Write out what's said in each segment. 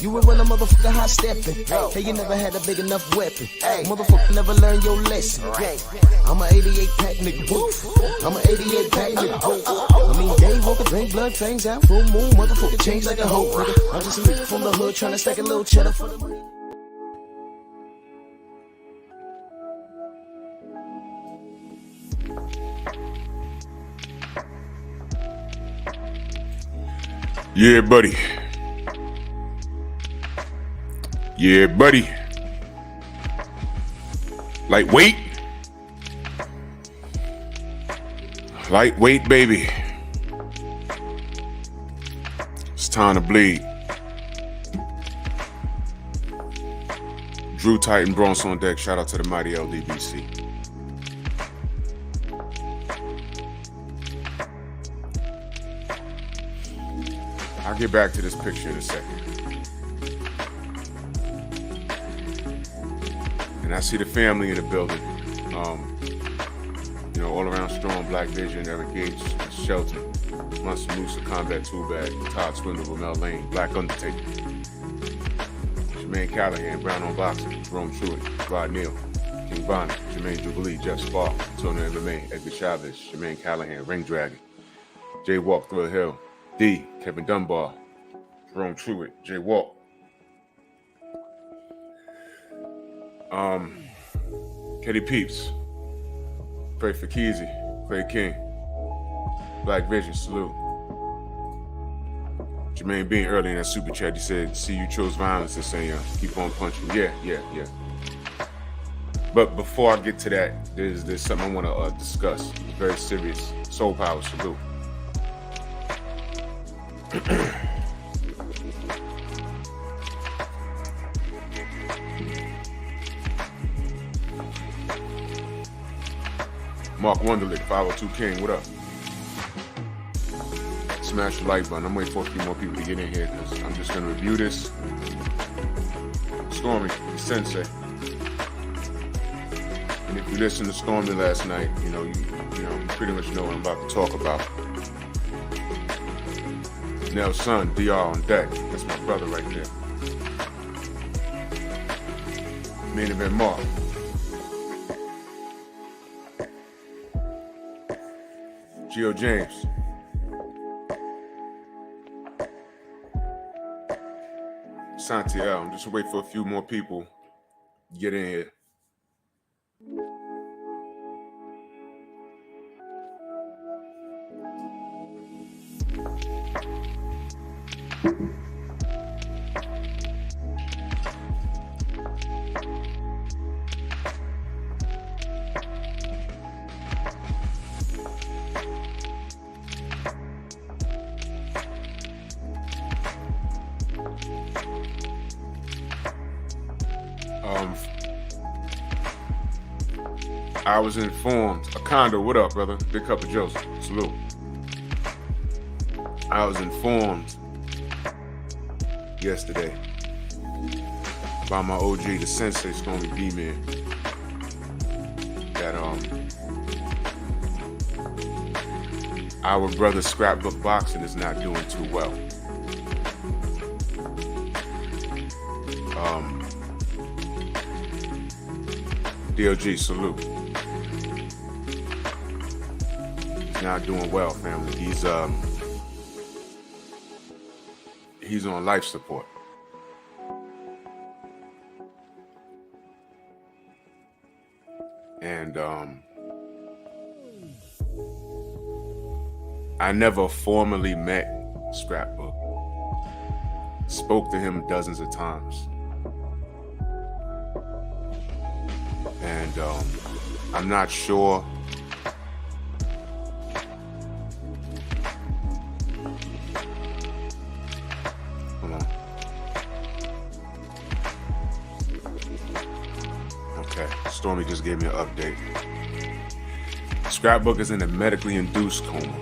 You were when a motherfucker high stepping. Hey, you never had a big enough weapon. Motherfucker never learned your lesson. I'm a 88 pack nigga. I'm a 88 pack nigga. I mean, day walker, drink blood, fangs out, full moon, motherfucker change like a hoe, nigga. I'm just a nigga from the hood trying to stack a little cheddar for the money. Yeah, buddy. Yeah, buddy. Lightweight. Lightweight, baby. It's time to bleed. Drew Titan Bronx on deck. Shout out to the mighty WBC. I'll get back to this picture in a second. And I see the family in the building. You know, all around strong, Black Vision, Eric Gates, Shelton, Munson Musa, Combat Two-Bag, Todd Swindle, Ramel Lane, Black Undertaker, Jermaine Callahan, Brown on Boxing, Jerome Truitt, Rod Neal, King Bonner, Jermaine Jubilee, Jeff Spark, Antonio MMA, Edgar Chavez, Jermaine Callahan, Ring Dragon, Jay Walk, Thrill Hill, D, Kevin Dunbar, Jerome Truitt, Jay Walk. Kenny Peeps, Pray for Keezy, Clay King, Black Vision, salute. Jermaine Bean early in that super chat, he said, see you chose violence and saying, keep on punching. Yeah. But before I get to that, there's something I want to discuss. It's very serious. Soul Power, salute. Mark Wonderlick, 502 King, what up? Smash the like button. I'm waiting for a few more people to get in here because I'm just going to review this. Stormy, the sensei. And if you listened to Stormy last night, you pretty much know what I'm about to talk about. Nell's son, DR on deck. That's my brother right there. Main event Mark. Gio James. Santiago. I'm just waiting for a few more people to get in here. I was informed. Akondo, what up, brother? Big Cup of Joseph. Salute. I was informed yesterday by my OG, the Sensei Stormy B-Man, that our brother Scrapbook Boxing is not doing too well. DLG, salute. He's not doing well, family. He's on life support. And I never formally met Scrapbook. Spoke to him dozens of times. And I'm not sure hold on. Okay, Stormy just gave me an update. Scrapbook is in a medically induced coma.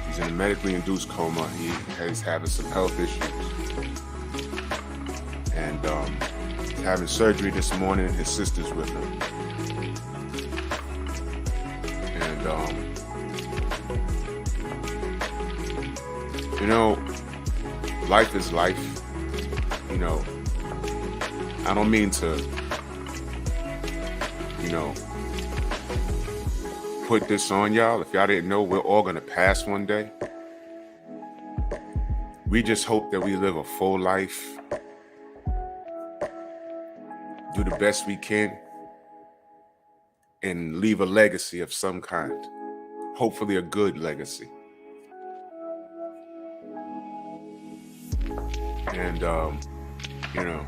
He's in a medically induced coma. He is having some health issues. And having surgery this morning. His sister's with him. And, life is life. You know, I don't mean to, you know, put this on y'all. If y'all didn't know, we're all gonna pass one day. We just hope that we live a full life, do the best we can, and leave a legacy of some kind. Hopefully a good legacy. And, you know,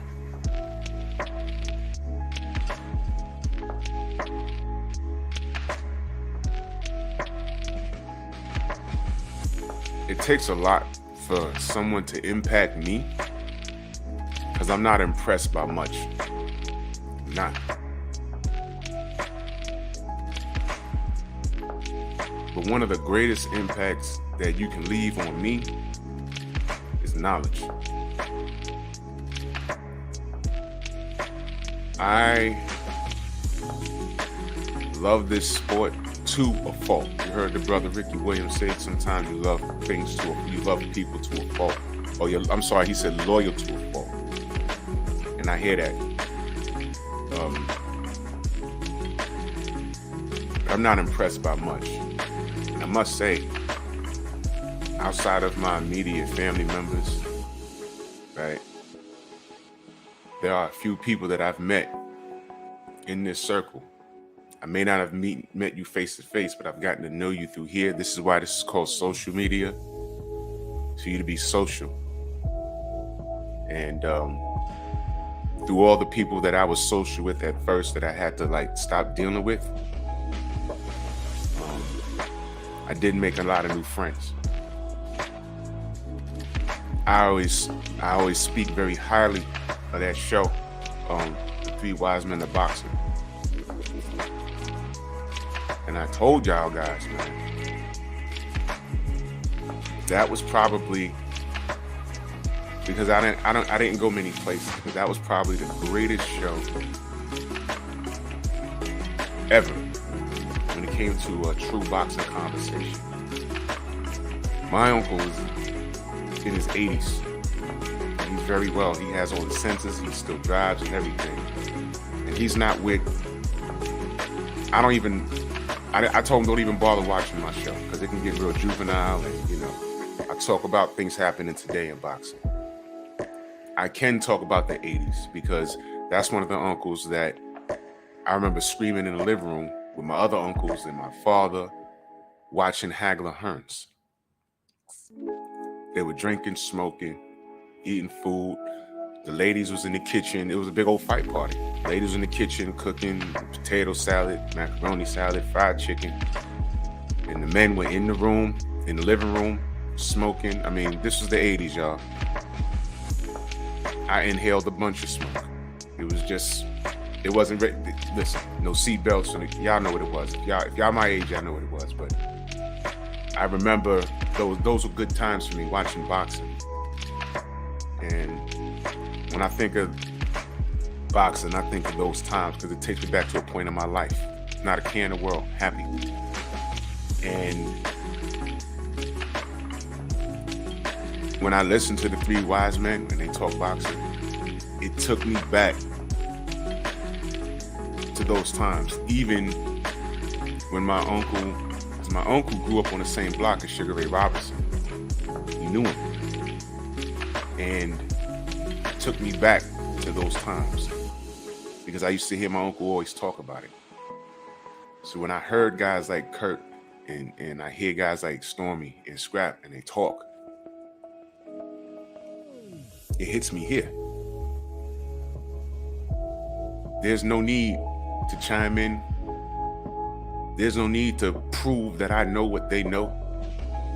it takes a lot for someone to impact me, because I'm not impressed by much. Not. But one of the greatest impacts that you can leave on me is knowledge. I love this sport to a fault. You heard the brother Ricky Williams say sometimes you love things you love people to a fault. Oh, I'm sorry, he said loyal to a fault. And I hear that. I'm not impressed by much. And I must say, outside of my immediate family members, right, there are a few people that I've met in this circle. I may not have met you face to face, but I've gotten to know you through here. This is why this is called social media, for you to be social. And through all the people that I was social with at first that I had to stop dealing with, I did make a lot of new friends. I always speak very highly of that show, The Three Wise Men of Boxing. And I told y'all guys, man, that was probably, because I didn't go many places, but that was probably the greatest show ever when it came to a true boxing conversation. My uncle was in his 80s. He's very well. He has all the senses. He still drives and everything. And he's not with, I told him don't even bother watching my show because it can get real juvenile, and you know, I talk about things happening today in boxing. I can talk about the 80s because that's one of the uncles that I remember screaming in the living room with my other uncles and my father watching Hagler Hearns. They were drinking, smoking, eating food. The ladies was in the kitchen. It was a big old fight party. Ladies in the kitchen cooking potato salad, macaroni salad, fried chicken. And the men were in the room, in the living room, smoking. I mean, this was the 80s, y'all. I inhaled a bunch of smoke. It was just, it wasn't, listen, no seatbelts. Y'all know what it was. If y'all my age, y'all know what it was. But I remember those were good times for me watching boxing. And when I think of boxing, I think of those times because it takes me back to a point in my life. Not a care in the world, happy. And when I listened to the Three Wise Men and they talk boxing, it took me back to those times. Even when my uncle grew up on the same block as Sugar Ray Robinson. He knew him. And it took me back to those times because I used to hear my uncle always talk about it. So when I heard guys like Kurt and I hear guys like Stormy and Scrap and they talk, it hits me here. There's no need to chime in. There's no need to prove that I know what they know,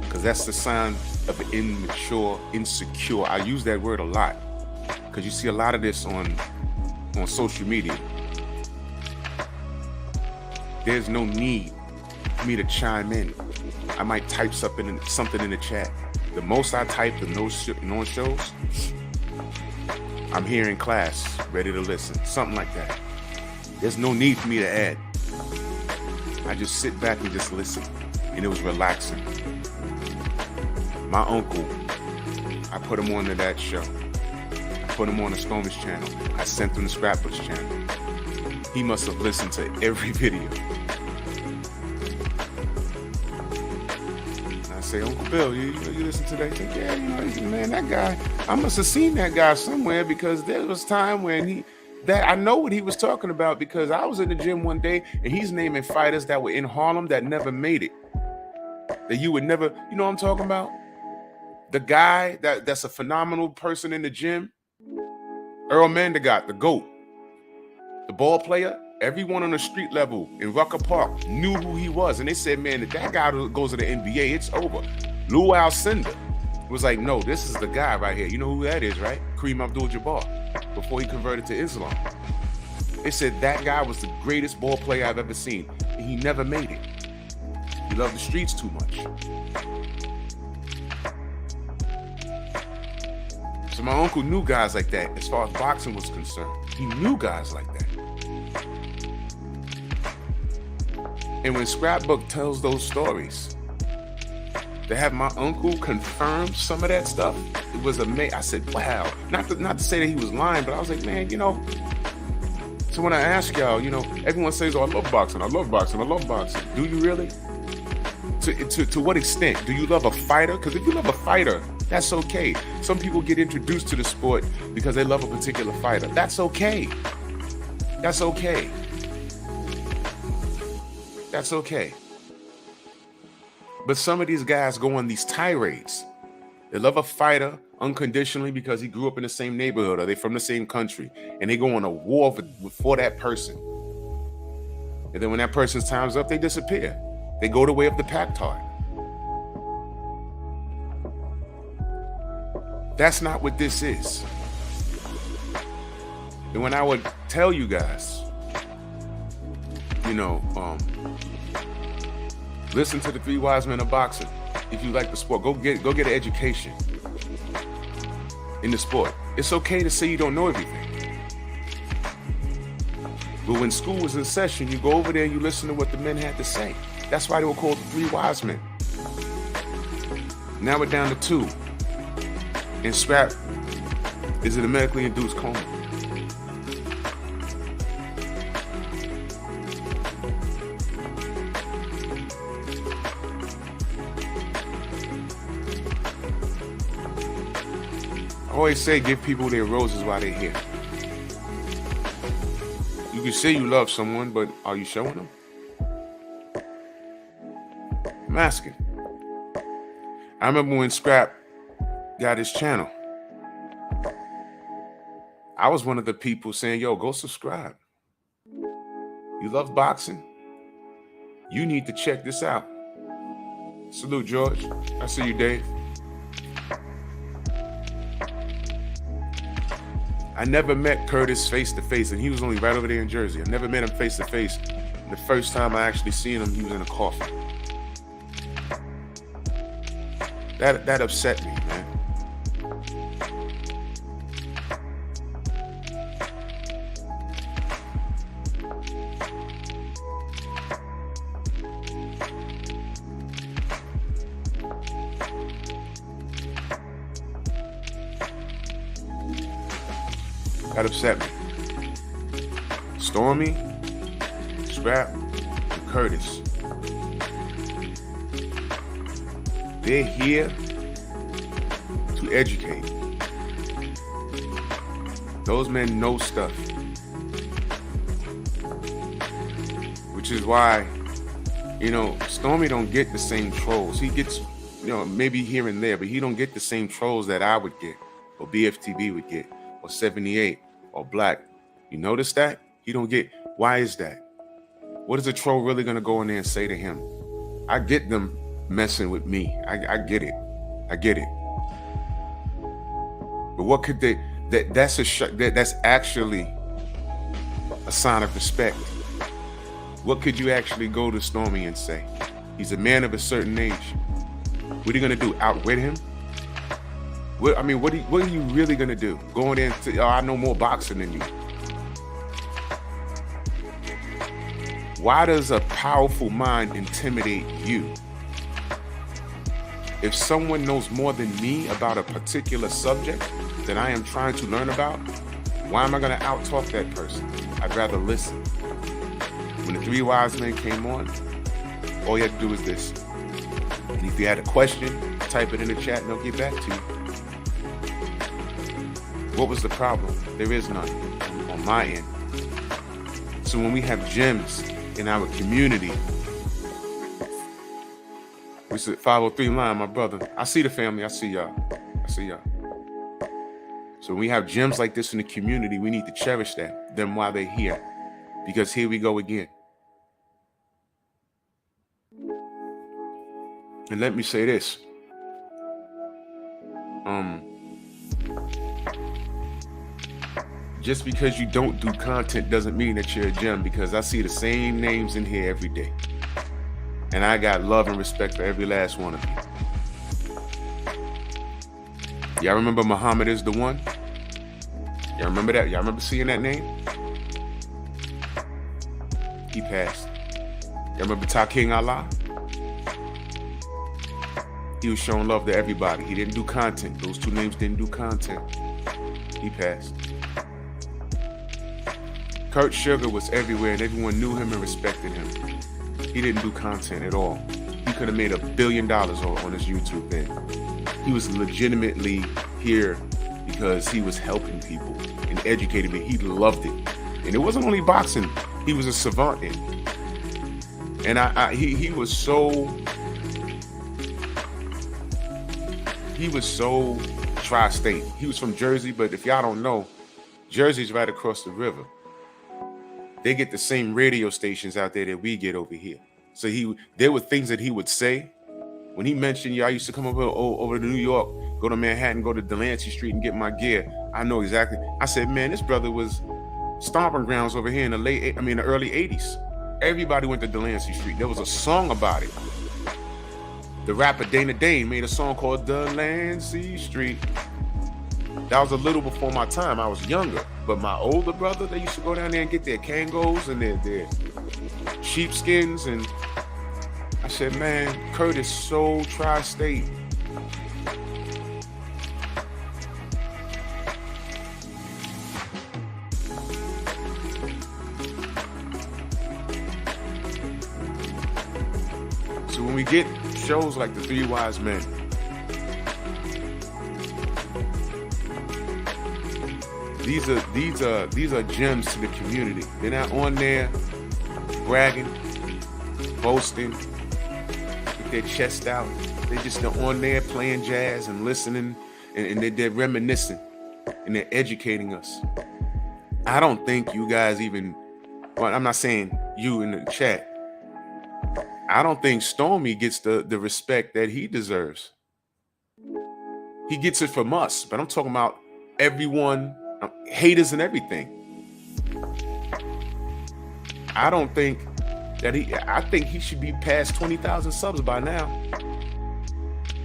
because that's the sign of an immature, insecure. I use that word a lot because you see a lot of this on social media. There's no need for me to chime in. I might type something in the chat. The most I typed in those shows, I'm here in class, ready to listen, something like that. There's no need for me to add. I just sit back and just listen, and it was relaxing. My uncle I put him onto that show. I put him on the Stormers channel. I sent him the Scrapbook's channel. He must have listened to every video. And I say, Uncle Bill, you listen to that? He said, yeah, man, that guy, I must have seen that guy somewhere, because there was time when I know what he was talking about, because I was in the gym one day and he's naming fighters that were in Harlem that never made it. That you would never, you know what I'm talking about? The guy that's a phenomenal person in the gym, Earl Mandergott, the GOAT, the ball player, everyone on the street level in Rucker Park knew who he was. And they said, man, if that guy goes to the NBA, it's over. Lou Alcindor was like, no, this is the guy right here. You know who that is, right? Kareem Abdul-Jabbar, before he converted to Islam. They said that guy was the greatest ball player I've ever seen, and he never made it. He loved the streets too much. So my uncle knew guys like that as far as boxing was concerned. He knew guys like that. And when Scrapbook tells those stories, to have my uncle confirm some of that stuff, it was amazing. I said, wow. Not to say that he was lying, but I was like, man, So when I ask y'all, everyone says, oh, I love boxing, I love boxing, I love boxing. Do you really? To what extent? Do you love a fighter? Because if you love a fighter, that's okay. Some people get introduced to the sport because they love a particular fighter. That's okay. That's okay. That's okay. But some of these guys go on these tirades. They love a fighter unconditionally because he grew up in the same neighborhood or they're from the same country, and they go on a war for that person. And then when that person's time's up, they disappear. They go the way of the Pactard. That's not what this is. And when I would tell you guys, listen to the 3 Wise Men of Boxing. If you like the sport, go get an education in the sport. It's okay to say you don't know everything. But when school was in session, you go over there and you listen to what the men had to say. That's why they were called the 3 Wise Men. Now we're down to 2. And Scrap, is it a medically induced coma? I always say give people their roses while they're here. You can say you love someone, but are you showing them? I'm asking. I remember when Scrap got his channel, I was one of the people saying, yo, go subscribe. You love boxing? You need to check this out. Salute, George. I see you, Dave. I never met Curtis face to face, and he was only right over there in Jersey. I never met him face to face. The first time I actually seen him, he was in a coffin. That upset me, man. That upset me. Stormy, Scrap, and Curtis. They're here to educate. Those men know stuff. Which is why, Stormy don't get the same trolls. He gets, maybe here and there, but he don't get the same trolls that I would get, or BFTB would get, or 78, or Black. You notice that? He don't get, why is that? What is a troll really gonna go in there and say to him? I get them messing with me. I get it. I get it. But what could they, that's actually a sign of respect. What could you actually go to Stormy and say? He's a man of a certain age. What are you gonna do? Outwit him? What are you really gonna do? Going in and say, oh, I know more boxing than you. Why does a powerful mind intimidate you? If someone knows more than me about a particular subject that I am trying to learn about, why am I going to out-talk that person? I'd rather listen. When the three wise men came on, all you had to do was this. And if you had a question, type it in the chat and they'll get back to you. What was the problem? There is none on my end. So when we have gems in our community, we said 503 line, my brother. I see the family. I see y'all. So when we have gems like this in the community, we need to cherish them while they're here. Because here we go again. And let me say this. Just because you don't do content doesn't mean that you're a gem, because I see the same names in here every day. And I got love and respect for every last one of you. Y'all remember Muhammad is the one? Y'all remember that? Y'all remember seeing that name? He passed. Y'all remember King Allah? He was showing love to everybody. He didn't do content. Those two names didn't do content. He passed. Kurt Sugar was everywhere and everyone knew him and respected him. He didn't do content at all. He could have made $1 billion on his YouTube then. He was legitimately here because he was helping people and educating me. He loved it. And it wasn't only boxing. He was a savant in. And he was so tri-state. He was from Jersey, but if y'all don't know, Jersey's right across the river. They get the same radio stations out there that we get over here. So there were things that he would say. When he mentioned, I used to come over to New York, go to Manhattan, go to Delancey Street and get my gear. I know exactly. I said, man, this brother was stomping grounds over here in the early 80s. Everybody went to Delancey Street. There was a song about it. The rapper Dana Dane made a song called Delancey Street. That was a little before my time. I was younger. But my older brother, they used to go down there and get their Kangos and their sheepskins. And I said, man, Kurt is so tri-state. So when we get shows like the Three Wise Men, these are gems to the community. They're not on there bragging, boasting, with their chest out. They're just on there playing jazz and listening, and they're reminiscing, and they're educating us. I don't think you guys even, well, I'm not saying you in the chat, I don't think Stormy gets the respect that he deserves. He gets it from us, but I'm talking about everyone, haters and everything. I don't think that I think he should be past 20,000 subs by now.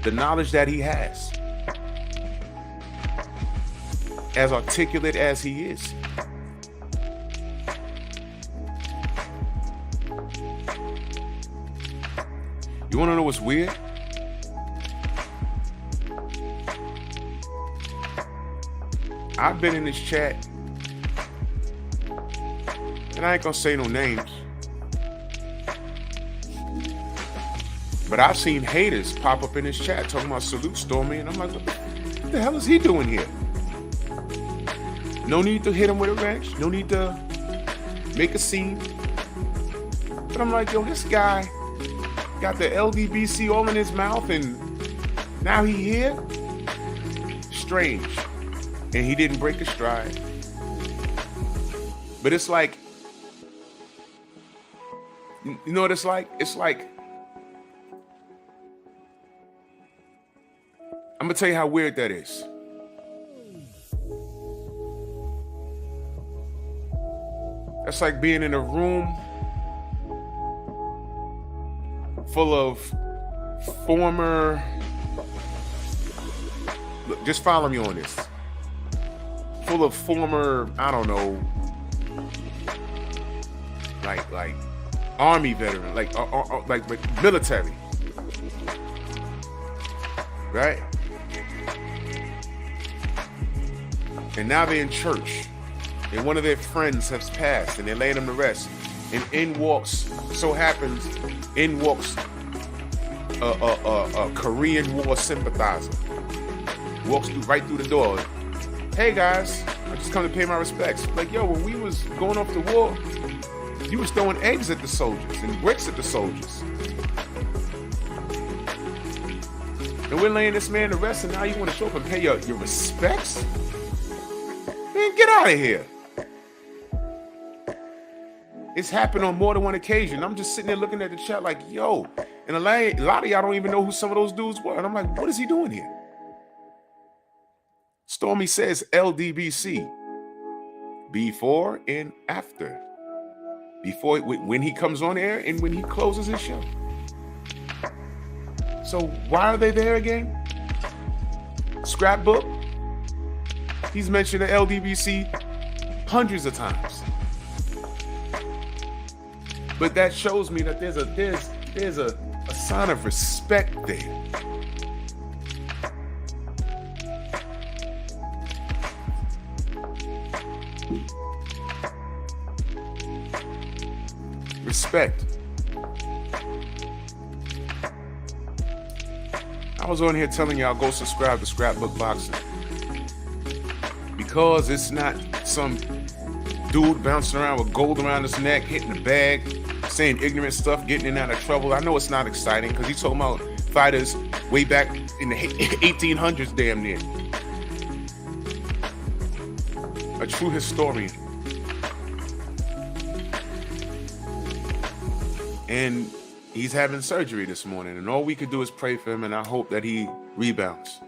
The knowledge that he has, as articulate as he is. You want to know what's weird? I've been in this chat, and I ain't gonna say no names, but I've seen haters pop up in this chat talking about salute Stormy, and I'm like, what the hell is he doing here? No need to hit him with a wrench, no need to make a scene. But I'm like, yo, this guy got the WBC all in his mouth, and now he here? Strange. And he didn't break a stride. But it's like, you know what it's like? It's like, I'm gonna tell you how weird that is. That's like being in a room full of former, look, just follow me on this. Full of former, I don't know, like army veteran, like military. right? And now they're in church, and one of their friends has passed, and they're laying him to rest. And in walks a Korean War sympathizer. Walks right through the door. Hey guys, I just come to pay my respects. Like, yo, when we was going off the war, you was throwing eggs at the soldiers and bricks at the soldiers. And we're laying this man to rest, and now you want to show up and pay your respects? Man, get out of here. It's happened on more than one occasion. I'm just sitting there looking at the chat like, yo, and a lot of y'all don't even know who some of those dudes were. And I'm like, what is he doing here? Stormy says LDBC. Before and after. Before, when he comes on air and when he closes his show. So why are they there again? Scrapbook. He's mentioned the LDBC hundreds of times. But that shows me that there's a sign of respect there. Respect. I was on here telling y'all go subscribe to Scrapbook Boxing because it's not some dude bouncing around with gold around his neck, hitting the bag, saying ignorant stuff, getting in and out of trouble. I know it's not exciting because he's talking about fighters way back in the 1800s, damn near. A true historian. And he's having surgery this morning, and all we could do is pray for him, and I hope that he rebounds.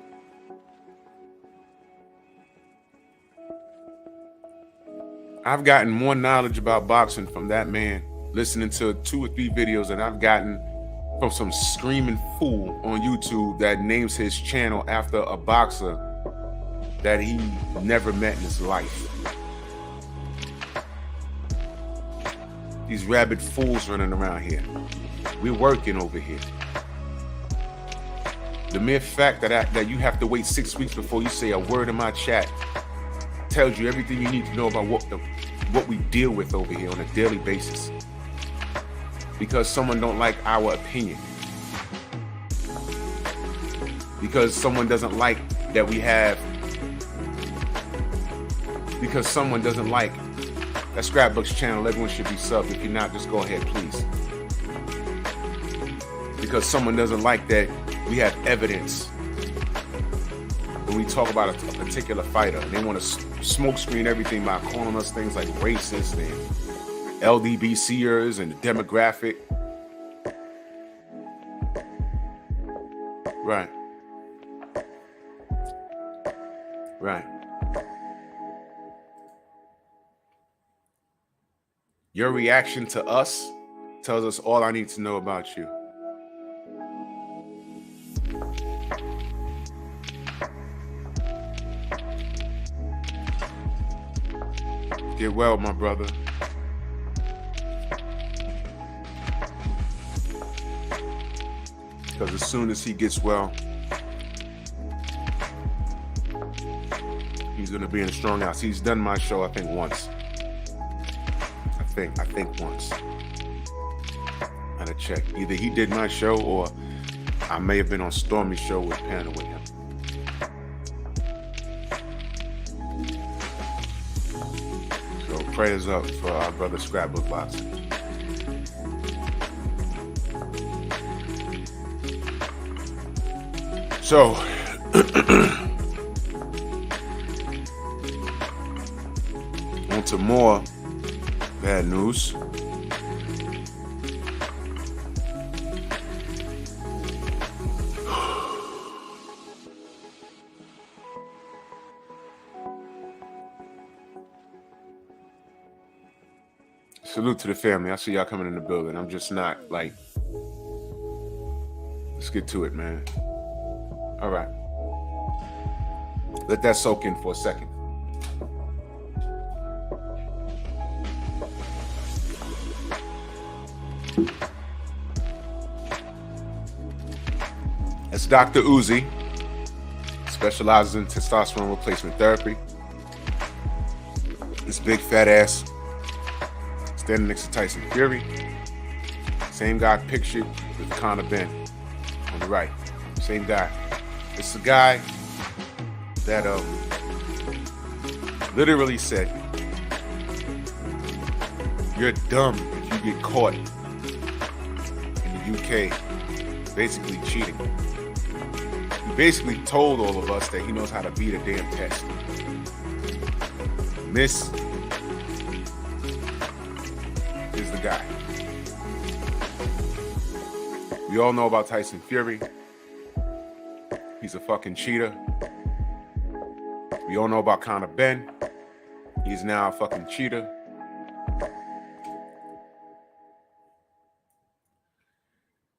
I've gotten more knowledge about boxing from that man, listening to 2 or 3 videos that I've gotten from some screaming fool on YouTube that names his channel after a boxer that he never met in his life. These rabid fools running around here. We're working over here. The mere fact that you have to wait 6 weeks before you say a word in my chat tells you everything you need to know about what we deal with over here on a daily basis. Because someone don't like our opinion. Because someone doesn't like that we have. Because someone doesn't like that Scrapbook's channel. Everyone should be subbed. If you're not, just go ahead, please. Because someone doesn't like that we have evidence when we talk about a particular fighter. They want to smoke screen everything by calling us things like racist and LDBCers and the demographic. Right. Right. Your reaction to us tells us all I need to know about you. Get well, my brother. Because as soon as he gets well, he's going to be in a strong house. He's done my show, I think, once. I think once. I had to check. Either he did my show or I may have been on Stormy's show with Panel with him. So prayers up for our brother Scrapbook Boxing. So on to more bad news. Salute to the family. I see y'all coming in the building. I'm just not like, let's get to it, man. All right. Let that soak in for a second. That's Dr. Uzi. specializes in testosterone replacement therapy. This big fat ass standing next to Tyson Fury. Same guy pictured with Benn on the right. Same guy. It's the guy that literally said, "You're dumb if you get caught in the UK basically cheating." He basically told all of us that he knows how to beat a damn test. This is the guy. We all know about Tyson Fury. He's a fucking cheater. We all know about Benn. He's now a fucking cheater.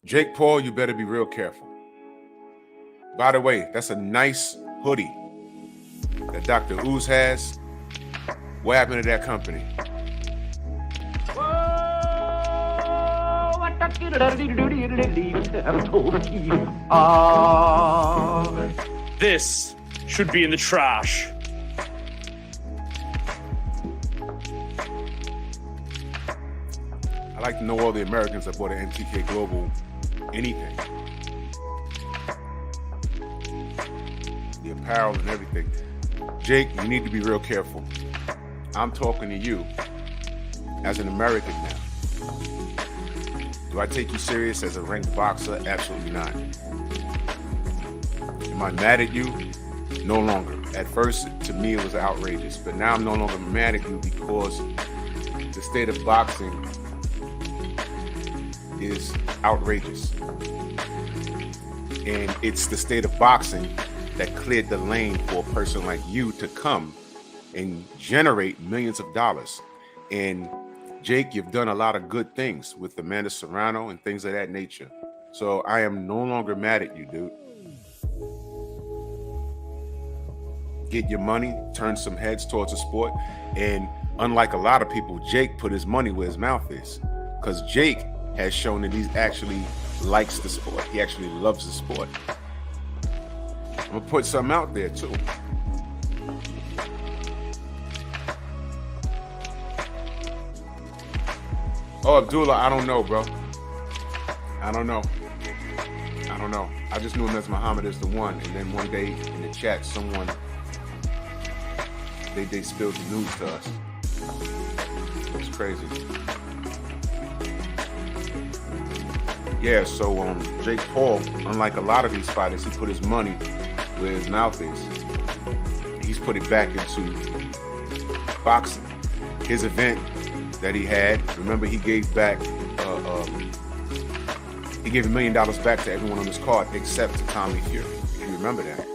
Jake Paul, you better be real careful. By the way, that's a nice hoodie that Dr. Ooze has. What happened to that company? This should be in the trash. I'd like to know all the Americans that bought an MTK Global anything. The apparel and everything. Jake, you need to be real careful. I'm talking to you as an American now. Do I take you serious as a ranked boxer? Absolutely not. Am I mad at you? No longer. At first, to me, it was outrageous, but now I'm no longer mad at you because the state of boxing is outrageous. And it's the state of boxing that cleared the lane for a person like you to come and generate millions of dollars. And Jake, you've done a lot of good things with Amanda Serrano and things of that nature. So I am no longer mad at you, dude. Get your money, turn some heads towards the sport. And unlike a lot of people, Jake put his money where his mouth is. Because Jake has shown that he actually likes the sport. He actually loves the sport. I'm gonna put something out there too. Oh, Abdullah, I don't know, bro. I don't know. I just knew him as Muhammad as the one. And then one day in the chat, someone, they spilled the news to us. It's crazy. Yeah, so Jake Paul, unlike a lot of these fighters, he put his money where his mouth is. He's put it back into boxing. His event that he had, remember he gave back, he gave $1 million back to everyone on his card except to Tommy Fury, if you remember that.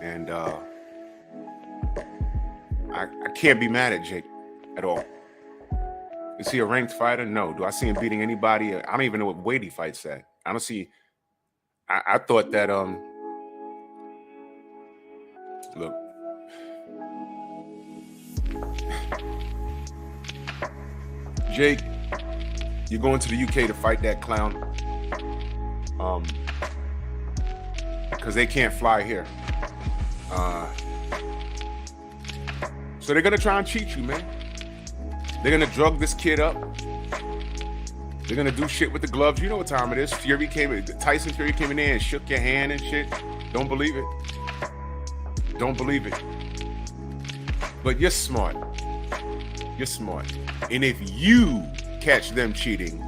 And I can't be mad at Jake at all. Is he a ranked fighter? No. Do I see him beating anybody? I don't even know what weight he fights at. I don't see. I thought that look. Jake, you're going to the UK to fight that clown. Because they can't fly here. So they're gonna try and cheat you, man. They're gonna drug this kid up. They're gonna do shit with the gloves. You know what time it is. Tyson Fury came in there and shook your hand and shit. Don't believe it. Don't believe it. But you're smart. You're smart. And if you catch them cheating,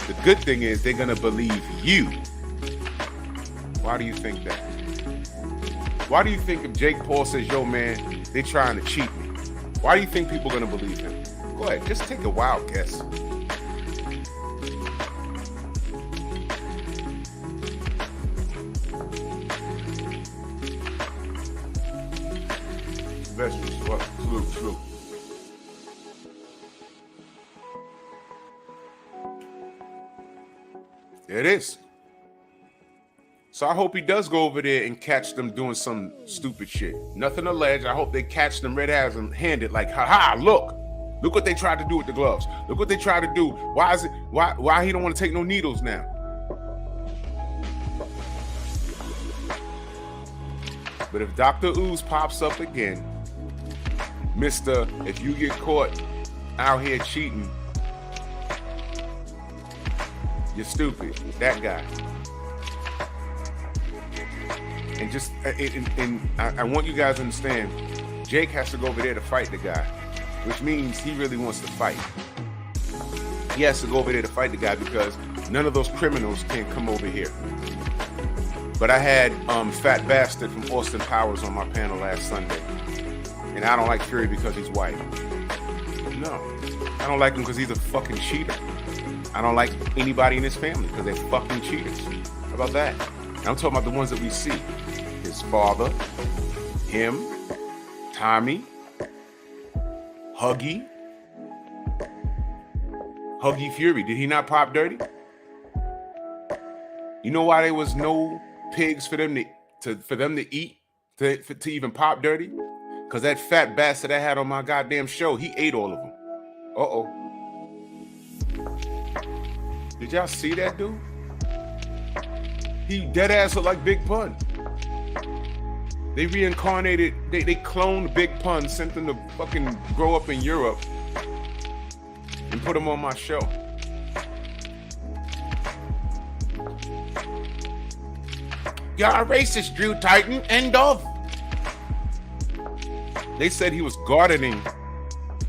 the good thing is they're gonna believe you. Why do you think that? Why do you think if Jake Paul says, yo man, they trying to cheat me? Why do you think people are gonna believe him? Go ahead, just take a wild guess. Salute. There it is. So I hope he does go over there and catch them doing some stupid shit. Nothing alleged. I hope they catch them red-handed like, ha, look what they tried to do with the gloves. Look what they tried to do. Why he don't want to take no needles now? But if Dr. Ooze pops up again, Mr. If you get caught out here cheating, you're stupid. That guy. And just, I want you guys to understand, Jake has to go over there to fight the guy, which means he really wants to fight. He has to go over there to fight the guy because none of those criminals can come over here. But I had Fat Bastard from Austin Powers on my panel last Sunday. And I don't like Fury because he's white. No. I don't like him because he's a fucking cheater. I don't like anybody in his family because they're fucking cheaters. How about that? I'm talking about the ones that we see. His father, him, Tommy, Huggy Fury. Did he not pop dirty? You know why there was no pigs for them to eat, to even pop dirty? Because that fat bastard I had on my goddamn show, he ate all of them. Uh-oh. Did y'all see that dude? He dead ass look like Big Pun. They reincarnated, they cloned Big Pun, sent him to fucking grow up in Europe and put him on my show. Y'all a racist, Drew Titan. End of. They said he was gardening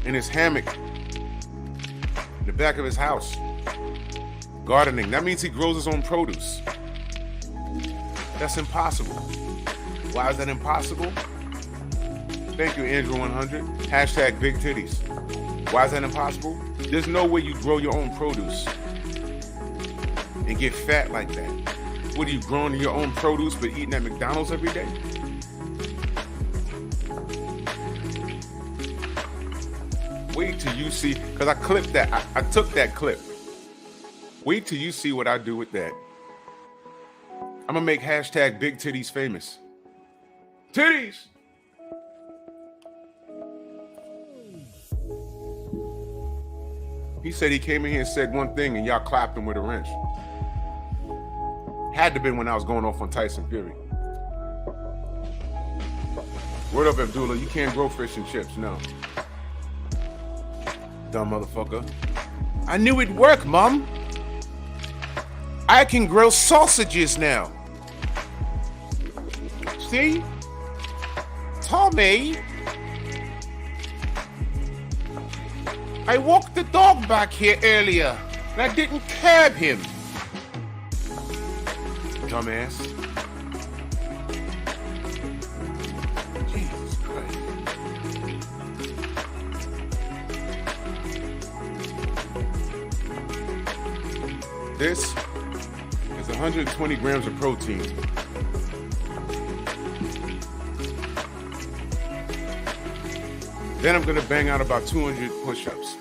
in his hammock in the back of his house. Gardening. That means he grows his own produce. That's impossible. Why is that impossible? Thank you, Andrew100. Hashtag big titties. Why is that impossible? There's no way you grow your own produce and get fat like that. What are you growing your own produce but eating at McDonald's every day? Wait till you see, because I clipped that. I took that clip. Wait till you see what I do with that. I'm going to make hashtag big titties famous. Titties! He said he came in here and said one thing and y'all clapped him with a wrench. Had to have been when I was going off on Tyson Fury. Word up, Abdullah. You can't grow fish and chips, no. Dumb motherfucker. I knew it'd work, Mom. I can grill sausages now. See? Tommy. I walked the dog back here earlier and I didn't curb him. Dumbass. Jesus Christ. This is 120 grams of protein. Then I'm going to bang out about 200 push-ups.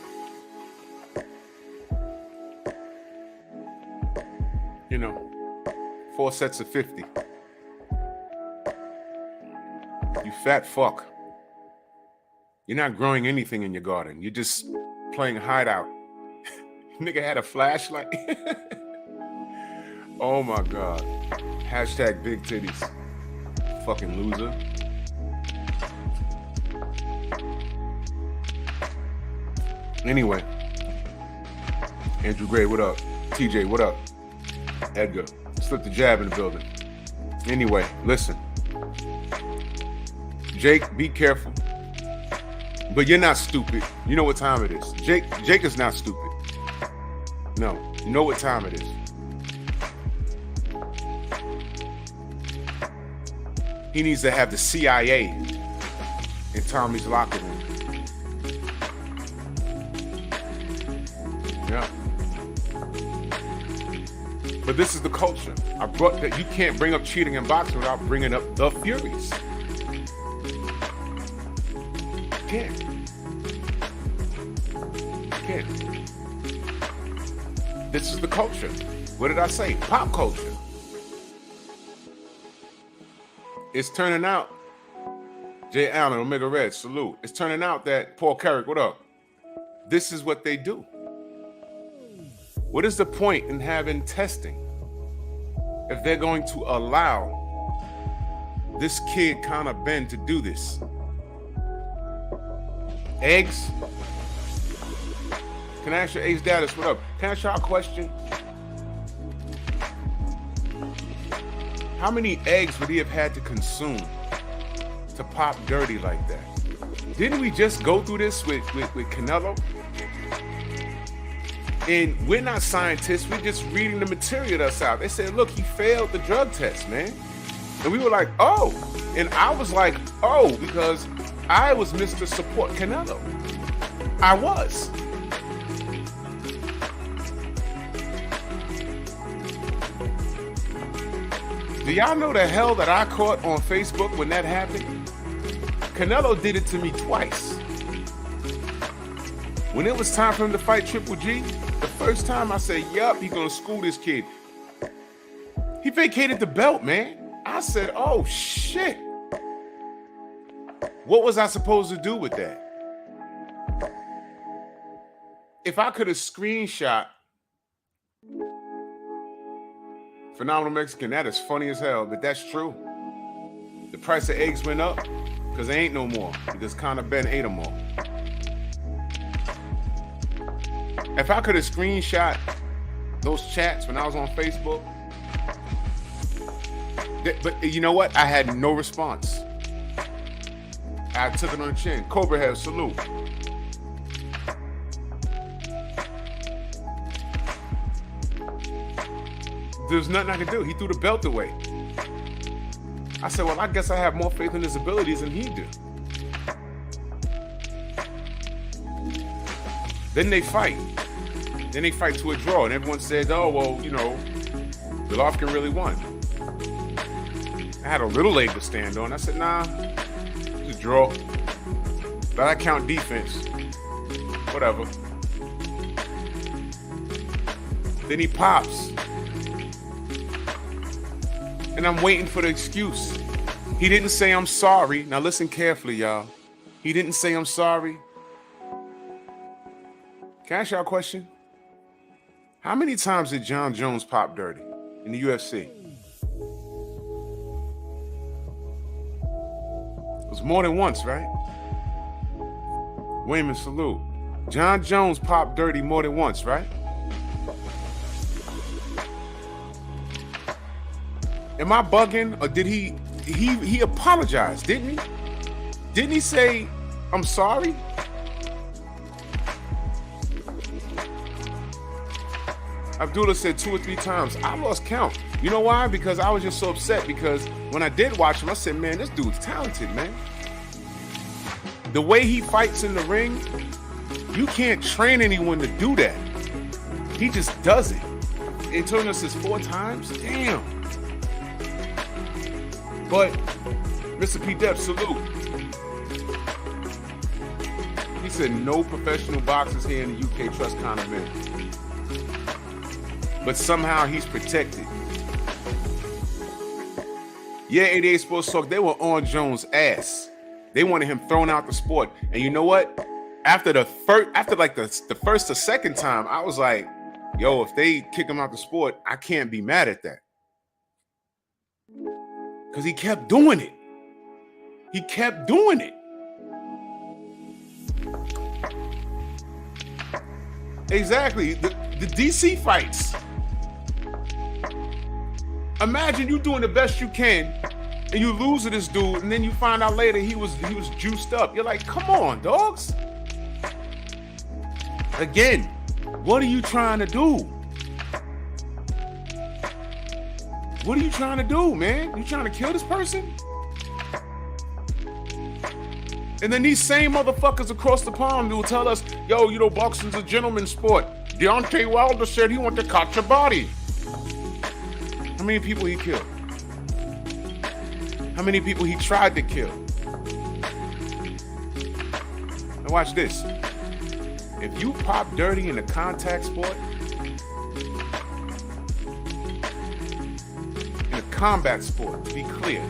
You know, 4 sets of 50. You fat fuck. You're not growing anything in your garden. You're just playing hideout. Nigga had a flashlight. Oh my God. Hashtag big titties. Fucking loser. Anyway. Andrew Gray, what up? TJ, what up? Edgar, slip the jab in the building. Anyway, listen. Jake, be careful. But you're not stupid. You know what time it is. Jake is not stupid. No, you know what time it is. He needs to have the CIA in Tommy's locker room. Yeah. But this is the culture. I brought that. You can't bring up cheating in boxing without bringing up the Furies. Can't. This is the culture. What did I say? Pop culture. It's turning out. Jay Allen, Omega Red, salute. It's turning out that Paul Carrick, what up? This is what they do. What is the point in having testing if they're going to allow this kid Conor Benn to do this? Eggs? Can I ask your Ace Dallas, what up? Can I ask y'all a question? How many eggs would he have had to consume to pop dirty like that? Didn't we just go through this with Canelo? And we're not scientists, we're just reading the material that's out. They said, look, he failed the drug test, man. And we were like, oh. And I was like, oh, because I was Mr. Support Canelo. I was. Do y'all know the hell that I caught on Facebook when that happened? Canelo did it to me twice. When it was time for him to fight Triple G, the first time I said, yup, he's gonna school this kid. He vacated the belt, man. I said, oh shit. What was I supposed to do with that? If I could have screenshot Phenomenal Mexican, that is funny as hell, but that's true. The price of eggs went up because there ain't no more, because Conor Benn ate them all. If I could have screenshot those chats when I was on Facebook, but you know what? I had no response. I took it on the chin. Cobra Head, salute. There's nothing I could do. He threw the belt away. I said, well, I guess I have more faith in his abilities than he do. Then they fight. Then they fight to a draw, and everyone says, oh, well, you know, Golovkin really won. I had a little leg to stand on. I said, nah, it's a draw. But I count defense. Whatever. Then he pops. And I'm waiting for the excuse. He didn't say I'm sorry. Now listen carefully, y'all. He didn't say I'm sorry. Can I ask y'all a question? How many times did John Jones pop dirty in the UFC? It was more than once, right? Wayman, salute. John Jones popped dirty more than once, right? Am I bugging, or did he apologized, didn't he? Didn't he say, I'm sorry? Abdullah said 2 or 3 times. I lost count. You know why? Because I was just so upset, because when I did watch him, I said, man, this dude's talented, man. The way he fights in the ring, you can't train anyone to do that. He just does it. It told us this 4 times. Damn. But Mr. P. Dep, salute. He said no professional boxers here in the UK trust Conor Benn. But somehow he's protected. Yeah, 88 Sports Talk, they were on Jones' ass. They wanted him thrown out the sport. And you know what? After the first or second time, I was like, yo, if they kick him out the sport, I can't be mad at that. Because he kept doing it. He kept doing it. Exactly. The DC fights. Imagine you doing the best you can and you lose to this dude, and then you find out later he was juiced up. You're like, come on, dogs. Again, what are you trying to do? What are you trying to do, man? You trying to kill this person? And then these same motherfuckers across the pond will tell us, yo, you know, boxing's a gentleman's sport. Deontay Wilder said he wanted to cut your body. How many people he killed? How many people he tried to kill? Now watch this. If you pop dirty in a contact sport, in a combat sport, to be clear,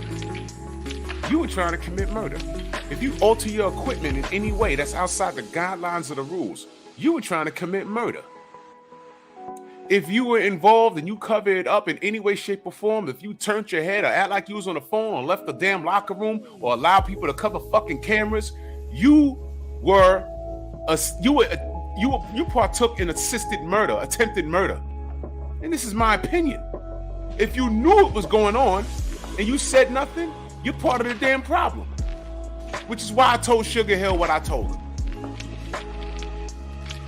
you were trying to commit murder. If you alter your equipment in any way that's outside the guidelines of the rules, you were trying to commit murder. If you were involved and you covered it up in any way, shape, or form, if you turned your head or act like you was on the phone or left the damn locker room or allowed people to cover fucking cameras, you partook in assisted murder, attempted murder. And this is my opinion. If you knew it was going on and you said nothing, you're part of the damn problem. Which is why I told Sugar Hill what I told him.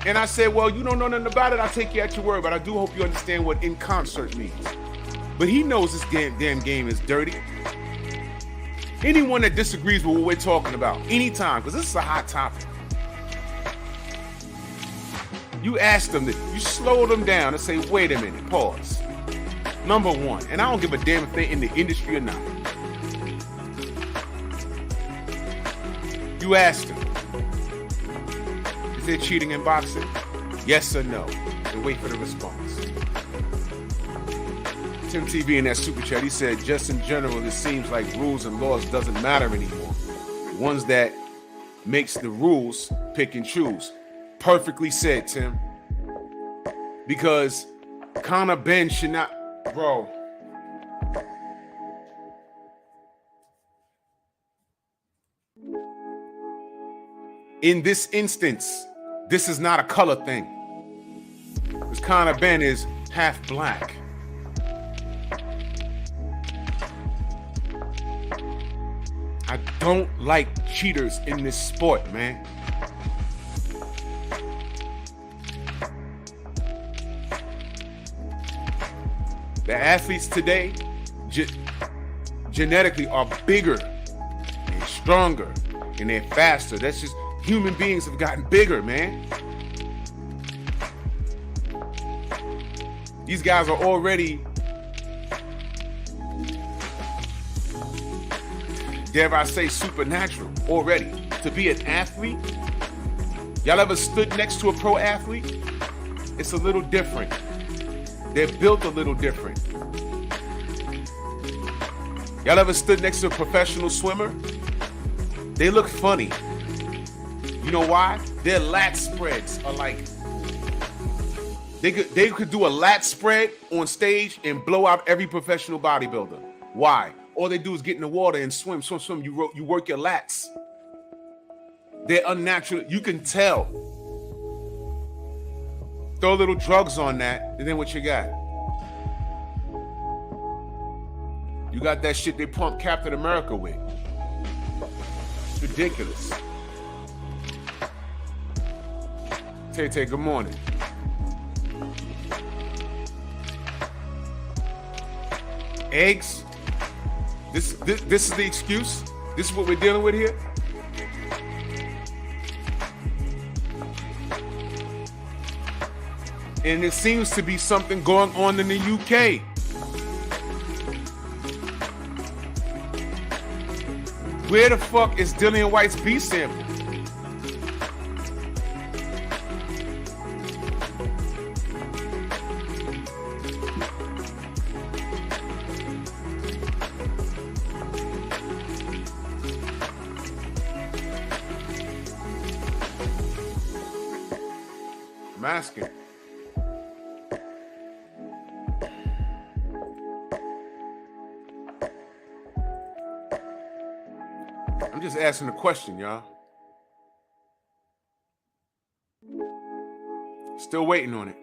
And I said, well, you don't know nothing about it. I'll take you at your word, but I do hope you understand what in concert means. But he knows this damn game is dirty. Anyone that disagrees with what we're talking about, anytime, because this is a hot topic. You ask them, you slow them down and say, wait a minute, pause. Number one, and I don't give a damn if they're in the industry or not. You ask them, is there cheating in boxing? Yes or no? And wait for the response. Tim TV in that super chat, he said, just in general, it seems like rules and laws doesn't matter anymore. The ones that makes the rules pick and choose. Perfectly said, Tim. Because Conor Benn should not, bro. In this instance, this is not a color thing. Because Conor Benn is half black. I don't like cheaters in this sport, man. The athletes today genetically are bigger and stronger and they're faster. That's just human beings have gotten bigger, man. These guys are already, dare I say, supernatural already. To be an athlete, y'all ever stood next to a pro athlete? It's a little different. They're built a little different. Y'all ever stood next to a professional swimmer? They look funny. You know why? Their lat spreads are like, they could do a lat spread on stage and blow out every professional bodybuilder. Why? All they do is get in the water and swim. You work your lats. They're unnatural. You can tell. Throw a little drugs on that, and then what you got? You got that shit they pump Captain America with. It's ridiculous. Tay, good morning. Eggs? This is the excuse? This is what we're dealing with here? And it seems to be something going on in the UK. Where the fuck is Dillian White's B sample? I'm asking. I'm just asking a question, y'all. Still waiting on it.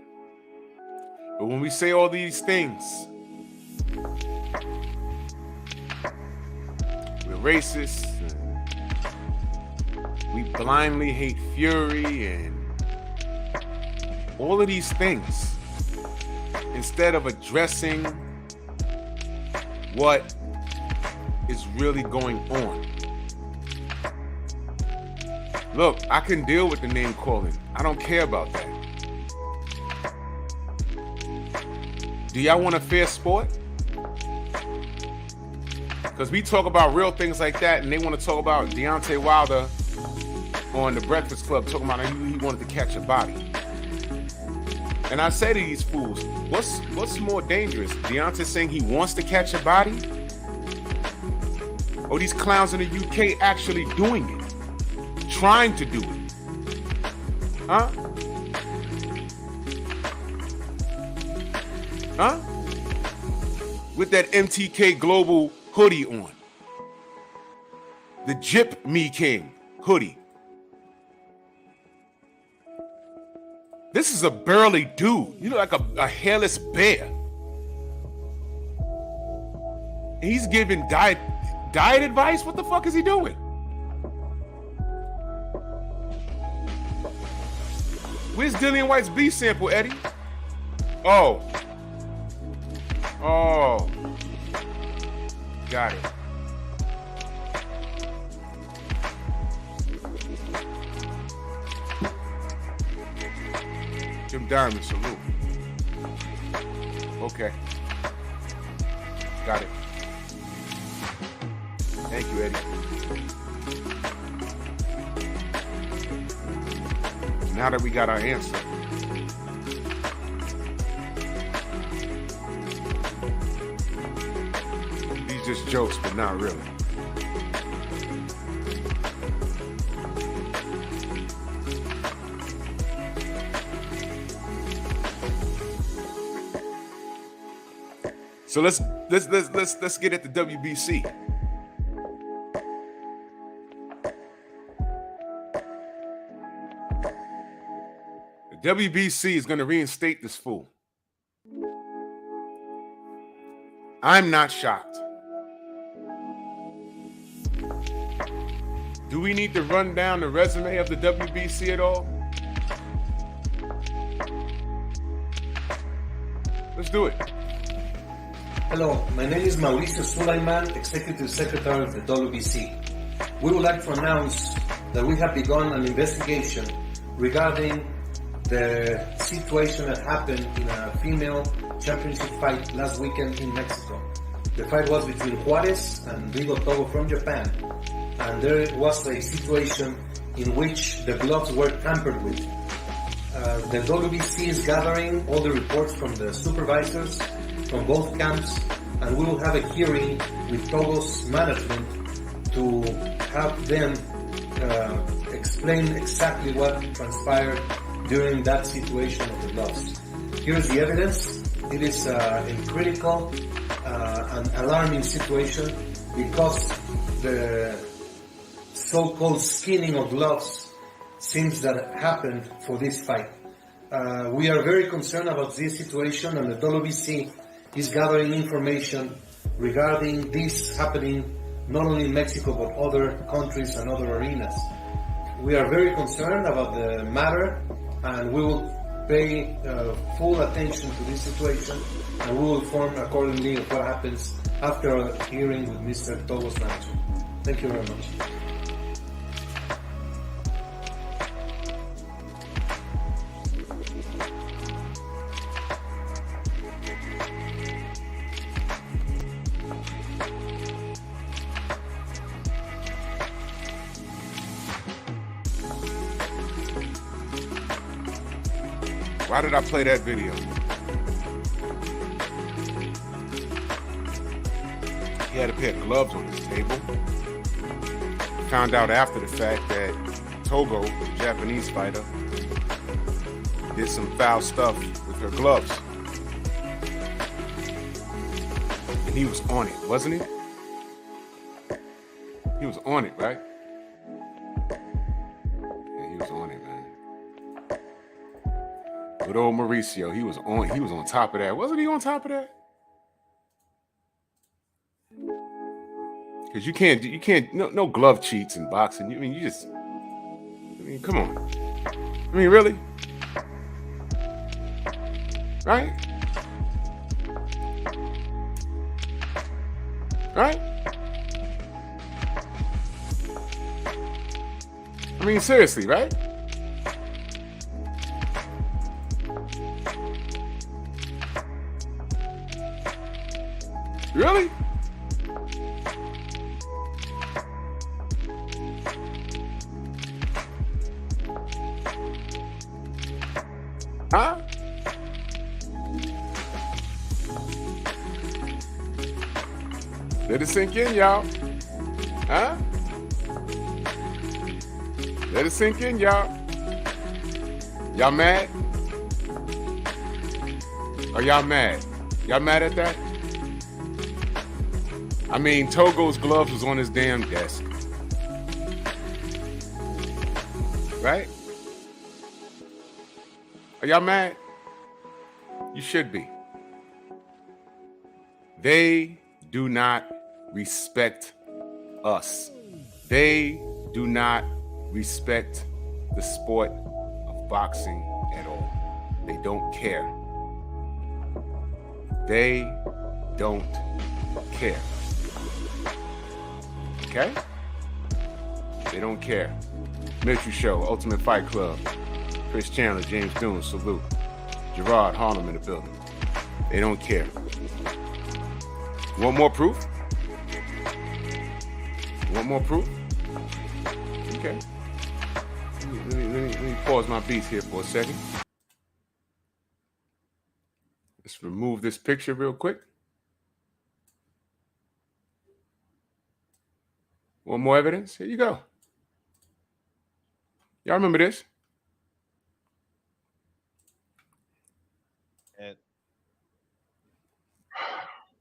But when we say all these things, we're racist, and we blindly hate Fury, and all of these things, instead of addressing what is really going on. Look, I can deal with the name calling. I don't care about that. Do y'all want a fair sport? Because we talk about real things like that, and they want to talk about Deontay Wilder on the Breakfast Club, talking about how he wanted to catch a body. And I say to these fools, what's more dangerous? Deontay saying he wants to catch a body? Or these clowns in the UK actually doing it? Trying to do it? Huh? Huh? With that MTK Global hoodie on. The Jip Me King hoodie. This is a burly dude. You look like a hairless bear. He's giving diet advice? What the fuck is he doing? Where's Dillian White's beef sample, Eddie? Oh. Oh. Got it. Jim Diamond, salute. Okay. Got it. Thank you, Eddie. Now that we got our answer, these just jokes, but not really. So let's get at the WBC. The WBC is going to reinstate this fool. I'm not shocked. Do we need to run down the resume of the WBC at all? Let's do it. Hello, my name is Mauricio Sulaiman, Executive Secretary of the WBC. We would like to announce that we have begun an investigation regarding the situation that happened in a female championship fight last weekend in Mexico. The fight was between Juarez and Rigo Togo from Japan, and there was a situation in which the gloves were tampered with. The WBC is gathering all the reports from the supervisors from both camps, and we will have a hearing with Togo's management to have them explain exactly what transpired during that situation of the gloves. Here's the evidence. It is a critical and alarming situation because the so-called skinning of gloves seems that happened for this fight. We are very concerned about this situation, and the WBC is gathering information regarding this happening not only in Mexico but other countries and other arenas. We are very concerned about the matter, and we will pay full attention to this situation, and we will inform accordingly of what happens after a hearing with Mr. Togo's manager. Thank you very much. Why did I play that video? He had a pair of gloves on his table. Found out after the fact that Togo, the Japanese fighter, did some foul stuff with her gloves. And he was on it, wasn't he? He was on it, right? Yeah, he was on it, man. Good old Mauricio, he was on top of that. Wasn't he on top of that? Because you can't, no glove cheats in boxing. Come on. I mean, really? Right? Right? I mean, seriously, right? Really? Huh? Let it sink in, y'all. Huh? Let it sink in, y'all. Y'all mad? Are y'all mad? Y'all mad at that? I mean, Togo's gloves was on his damn desk. Right? Are y'all mad? You should be. They do not respect us. They do not respect the sport of boxing at all. They don't care. They don't care. Okay? They don't care. Mitchell Show, Ultimate Fight Club, Chris Chandler, James Dune, salute. Gerard Harlem in the building. They don't care. Want more proof? Want more proof? Okay. Let me pause my beats here for a second. Let's remove this picture real quick. Want more evidence? Here you go. Y'all remember this?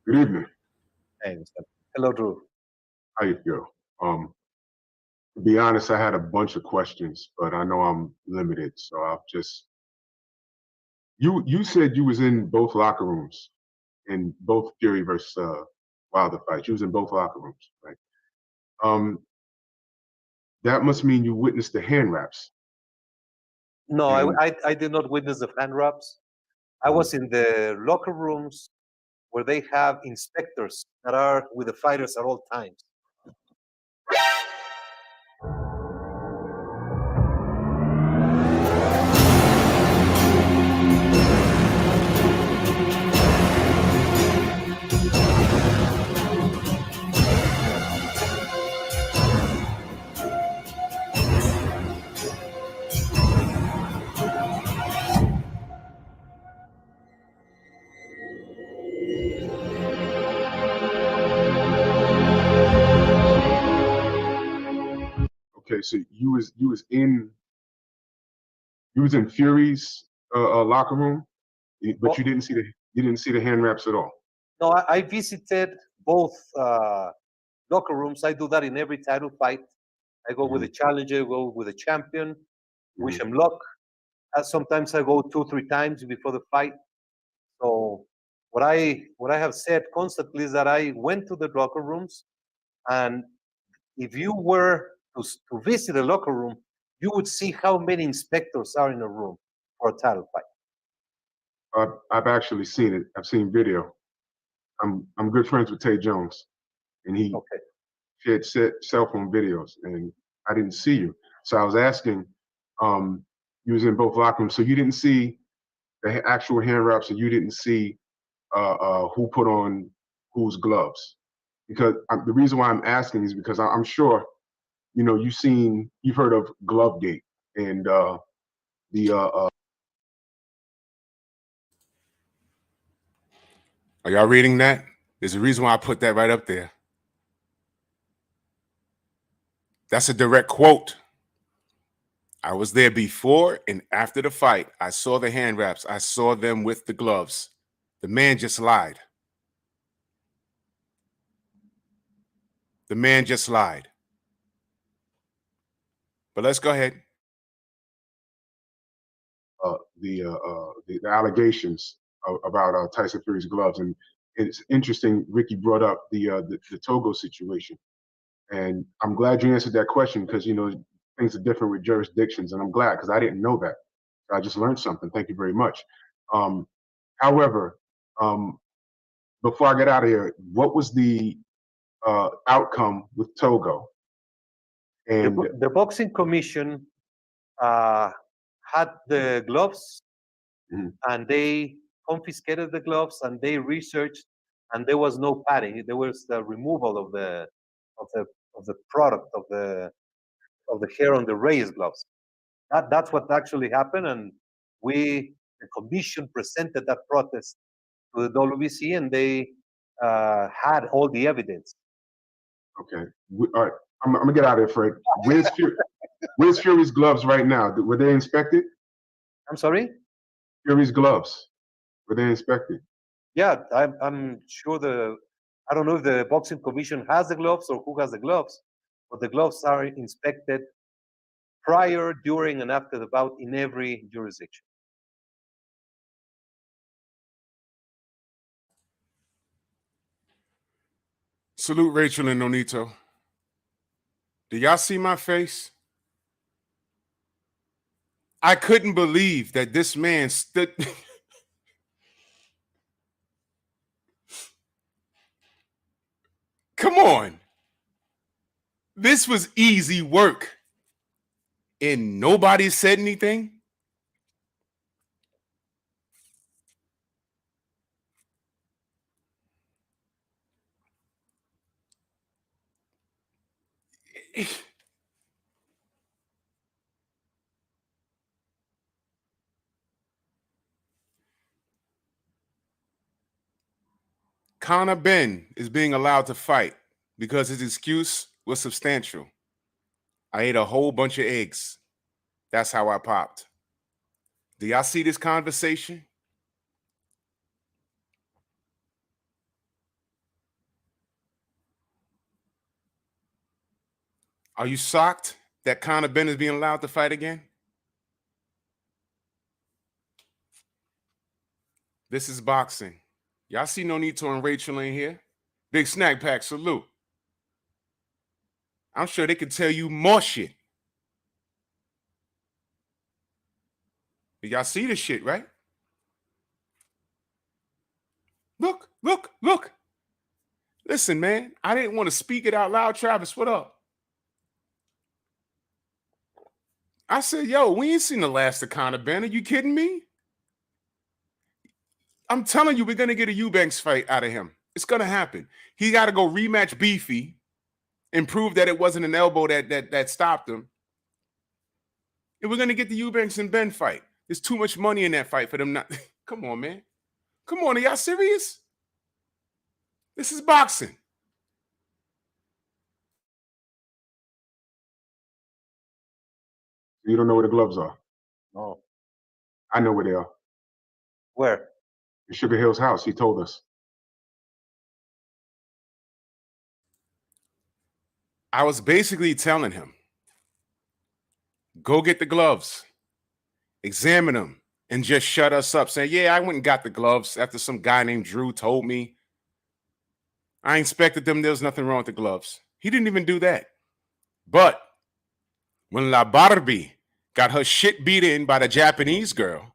Good evening. Hey, hello, Drew. How you feel? To be honest, I had a bunch of questions, but I know I'm limited, so I'll just. You said you was in both locker rooms, in both Fury versus Wilder fights. You was in both locker rooms, right? That must mean you witnessed the hand wraps. No, And- I did not witness the fan wraps. I was in the locker rooms where they have inspectors that are with the fighters at all times. Okay, so you was in Fury's locker room, but you didn't see the hand wraps at all. No, I visited both locker rooms. I do that in every title fight. I go with the challenger, go with the champion, wish them luck. Sometimes I go 2-3 times before the fight. So what I have said constantly is that I went to the locker rooms, and if you were to visit a locker room, you would see how many inspectors are in a room for a title fight. I've actually seen it. I've seen video. I'm good friends with Tay Jones, and he shared cell phone videos, and I didn't see you. So I was asking, you was in both locker rooms, so you didn't see the actual hand wraps, and you didn't see who put on whose gloves. Because the reason why I'm asking is because I'm sure, you've heard of Glovegate and Are y'all reading that? There's a reason why I put that right up there. That's a direct quote. I was there before and after the fight. I saw the hand wraps. I saw them with the gloves. The man just lied. The man just lied. But let's go ahead. The allegations about Tyson Fury's gloves, and it's interesting. Ricky brought up the Togo situation, and I'm glad you answered that question because things are different with jurisdictions, and I'm glad because I didn't know that. I just learned something. Thank you very much. However, before I get out of here, what was the outcome with Togo? And the boxing commission had the gloves, and they confiscated the gloves, and they researched, and there was no padding. There was the removal of the product of the hair on the Reyes gloves. That's what actually happened, and the commission presented that protest to the WBC, and they had all the evidence. Okay, all right. I'm gonna get out of here, Fred. Where's Fury's gloves right now? Were they inspected? I'm sorry? Fury's gloves, were they inspected? Yeah, I'm sure I don't know if the boxing commission has the gloves or who has the gloves, but the gloves are inspected prior, during, and after the bout in every jurisdiction. Salute Rachel and Nonito. Do y'all see my face? I couldn't believe that this man stood. Come on. This was easy work. And nobody said anything? Conor Benn is being allowed to fight because his excuse was substantial. I ate a whole bunch of eggs. That's how I popped. Do y'all see this conversation? Are you shocked that Conor Benn is being allowed to fight again? This is boxing. Y'all see Nonito and Rachel in here? Big snack pack, salute. I'm sure they can tell you more shit. But y'all see this shit, right? Look, look, look. Listen, man, I didn't want to speak it out loud. Travis, what up? I said, yo, we ain't seen the last of Conor Benn. Are you kidding me? I'm telling you, we're going to get a Eubanks fight out of him. It's going to happen. He got to go rematch Beefy and prove that it wasn't an elbow that stopped him. And we're going to get the Eubanks and Benn fight. There's too much money in that fight for them not. Come on, man. Come on, are y'all serious? This is boxing. You don't know where the gloves are. No. I know where they are. Where? In Sugar Hill's house, he told us. I was basically telling him, go get the gloves, examine them, and just shut us up, saying, yeah, I went and got the gloves after some guy named Drew told me. I inspected them. There was nothing wrong with the gloves. He didn't even do that. But when La Barbie got her shit beat in by the Japanese girl,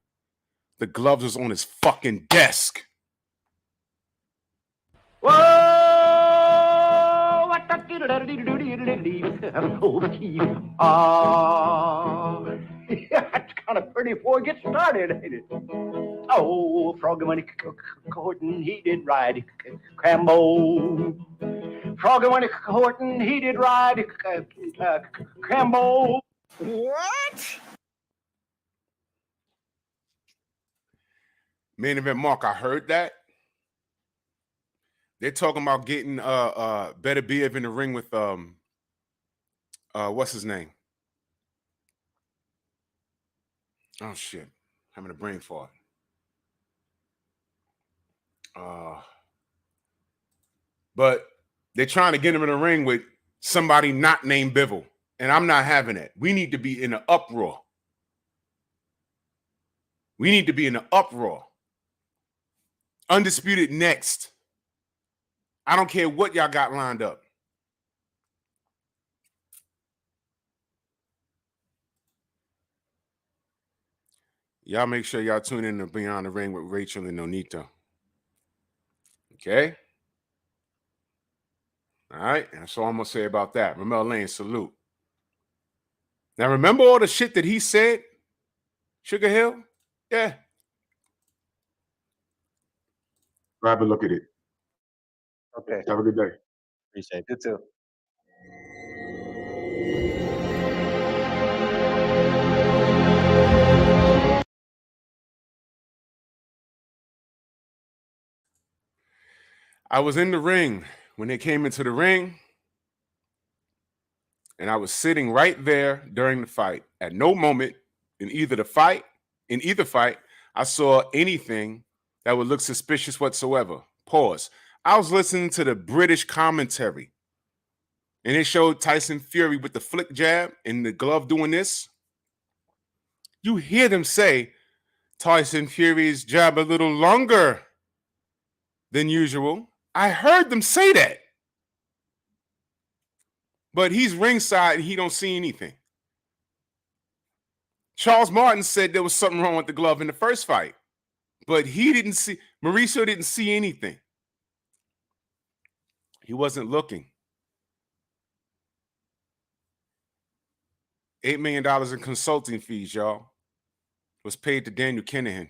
the gloves was on his fucking desk. Whoa! It's kind of pretty before it gets started, ain't it? Oh, Froggy when he courting, he did ride Crambo. Froggy when he courting, he did ride Crambo. What? Main event Mark, I heard that. They're talking about getting Better Biev in the ring with what's his name? Oh shit. Having a brain fart. But they're trying to get him in the ring with somebody not named Bivol. And I'm not having it. We need to be in an uproar. We need to be in an uproar. Undisputed next. I don't care what y'all got lined up. Y'all make sure y'all tune in to Beyond the Ring with Rachel and Nonito. Okay? All right? That's all I'm going to say about that. Ramel Lane, salute. Now, remember all the shit that he said? Sugar Hill? Yeah. Grab a look at it. Okay. Have a good day. Appreciate it. You too. I was in the ring when they came into the ring, and I was sitting right there during the fight. At no moment in either fight, I saw anything that would look suspicious whatsoever. Pause. I was listening to the British commentary, and it showed Tyson Fury with the flick jab and the glove doing this. You hear them say Tyson Fury's jab a little longer than usual. I heard them say that. But he's ringside and he don't see anything. Charles Martin said there was something wrong with the glove in the first fight, but Mauricio didn't see anything. He wasn't looking. $8 million in consulting fees, y'all, was paid to Daniel Kinahan.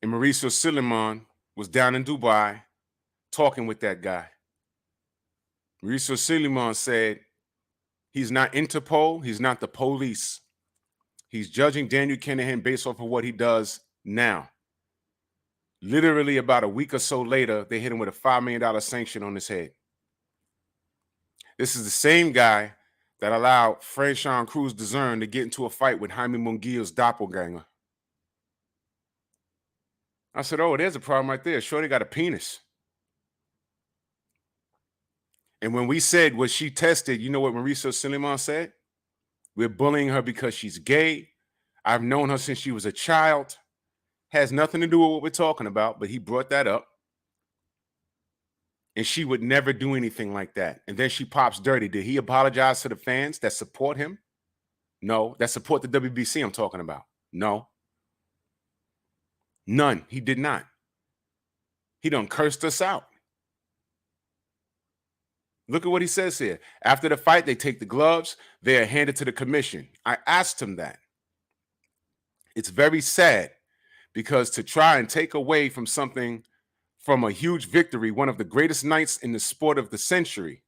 And Mauricio Suleiman was down in Dubai talking with that guy. Mauricio Suleiman said he's not Interpol, he's not the police. He's judging Daniel Kinahan based off of what he does now. Literally about a week or so later, they hit him with a $5 million sanction on his head. This is the same guy that allowed Franchon Cruz Dezern to get into a fight with Jaime Munguia's doppelganger. I said, oh, there's a problem right there. Shorty got a penis. And when we said, was she tested, you know what Mauricio Suleiman said? We're bullying her because she's gay. I've known her since she was a child. Has nothing to do with what we're talking about, but he brought that up. And she would never do anything like that. And then she pops dirty. Did he apologize to the fans that support him? No. That support the WBC I'm talking about? No. None. He did not. He done cursed us out. Look at what he says here. After the fight, they take the gloves. They are handed to the commission. I asked him that. It's very sad because to try and take away from something, from a huge victory, one of the greatest nights in the sport of the century,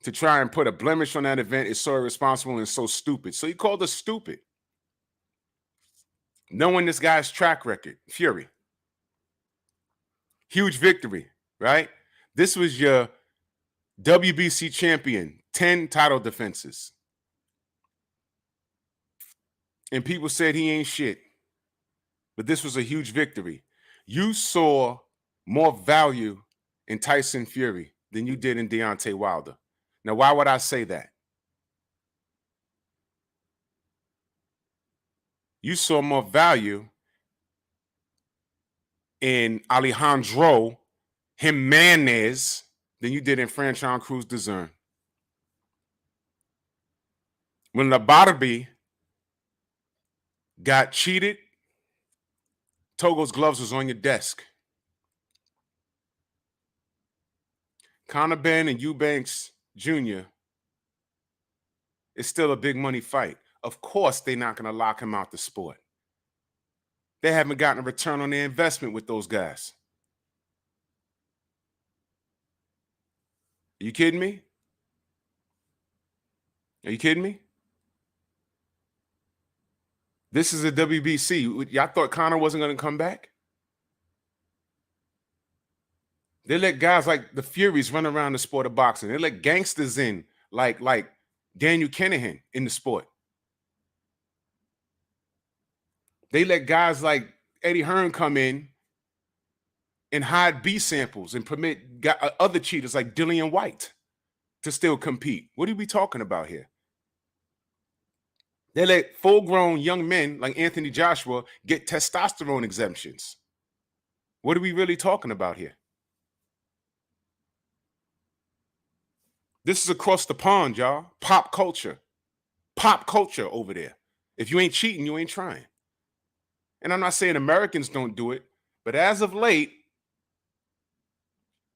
to try and put a blemish on that event is so irresponsible and so stupid. So he called us stupid. Knowing this guy's track record, Fury. Huge victory, right? This was your WBC champion, 10 title defenses. And people said he ain't shit. But this was a huge victory. You saw more value in Tyson Fury than you did in Deontay Wilder. Now, why would I say that? You saw more value in Alejandro Jimenez than you did in Franchon Cruz Dezern. When Labarbe got cheated, Togo's gloves was on your desk. Conor Benn and Eubanks Jr. is still a big money fight. Of course, they're not going to lock him out the sport. They haven't gotten a return on their investment with those guys. Are you kidding me? Are you kidding me? This is a WBC. Y'all thought Conor wasn't going to come back? They let guys like the Furies run around the sport of boxing. They let gangsters in like Daniel Kinahan in the sport. They let guys like Eddie Hearn come in and hide B samples and permit other cheaters like Dillian White to still compete. What are we talking about here? They let full-grown young men like Anthony Joshua get testosterone exemptions. What are we really talking about here? This is across the pond, y'all. Pop culture. Pop culture over there. If you ain't cheating, you ain't trying. And I'm not saying Americans don't do it, but as of late,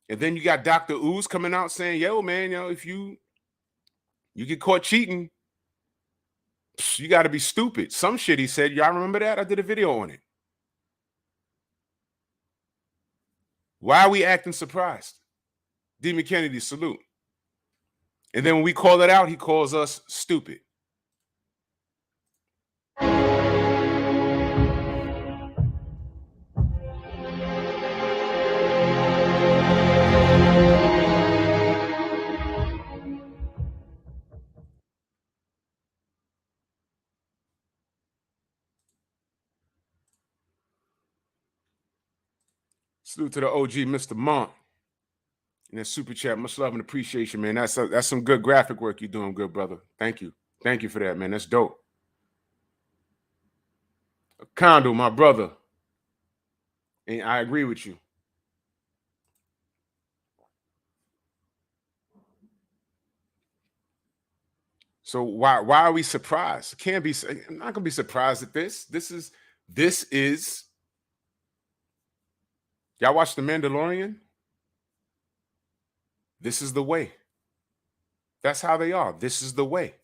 and then you got Dr. Ooze coming out saying, yo, man, if you get caught cheating, you got to be stupid. Some shit he said. Y'all remember that? I did a video on it. Why are we acting surprised? Demon Kennedy, salute. And then when we call it out, he calls us stupid. Salute to the OG, Mr. Mont. And that super chat, much love and appreciation, man. That's some good graphic work you're doing, good brother. Thank you. Thank you for that, man. That's dope. Kondo, my brother. And I agree with you. So why are we surprised? Can't be. I'm not gonna be surprised at this. This is. Y'all watch The Mandalorian? This is the way. That's how they are. This is the way.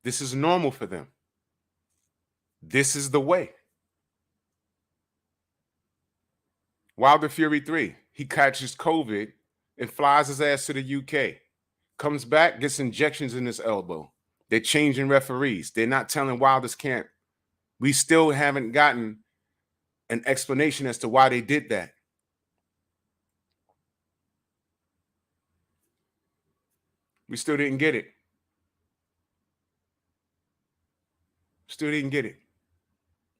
This is normal for them. This is the way. Wilder Fury 3, he catches COVID and flies his ass to the UK. Comes back, gets injections in his elbow. They're changing referees. They're not telling Wilder's camp. We still haven't gotten an explanation as to why they did that. We still didn't get it. Still didn't get it.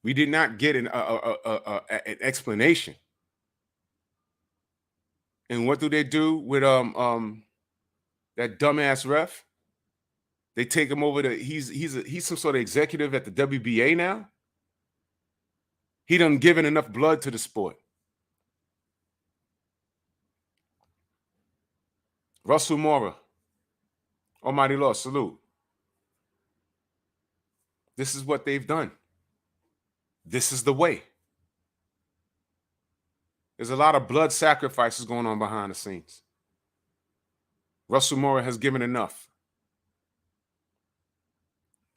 We did not get an explanation. And what do they do with that dumbass ref? They take him over to he's some sort of executive at the WBA now. He done given enough blood to the sport. Russell Mora, Almighty Law, salute. This is what they've done. This is the way. There's a lot of blood sacrifices going on behind the scenes. Russell Mora has given enough.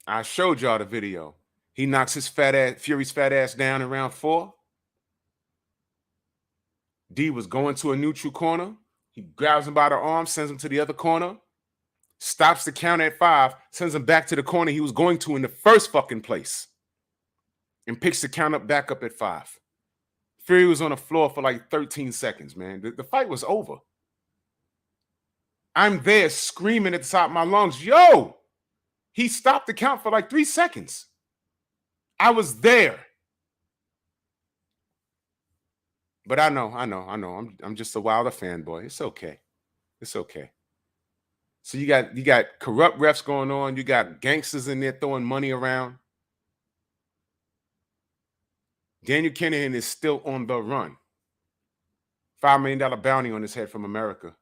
I showed y'all the video. He knocks his Fury's fat ass down in round 4. D was going to a neutral corner. He grabs him by the arm, sends him to the other corner, stops the count at 5, sends him back to the corner he was going to in the first fucking place, and picks the count up back up at 5. Fury was on the floor for like 13 seconds, man. The fight was over. I'm there screaming at the top of my lungs, yo! He stopped the count for like 3 seconds. I was there. But I know. I'm just a Wilder fanboy. It's okay. It's okay. So you got corrupt refs going on. You got gangsters in there throwing money around. Daniel Kinahan is still on the run. $5 million bounty on his head from America.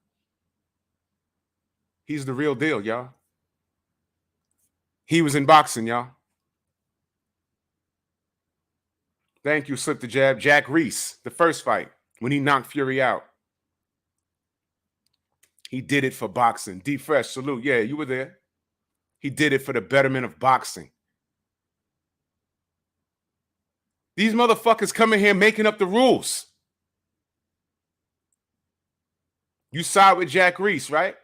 He's the real deal, y'all. He was in boxing, y'all. Thank you, Slip the Jab. Jack Reese, the first fight, when he knocked Fury out. He did it for boxing. D Fresh, salute. Yeah, you were there. He did it for the betterment of boxing. These motherfuckers come in here making up the rules. You side with Jack Reese, right?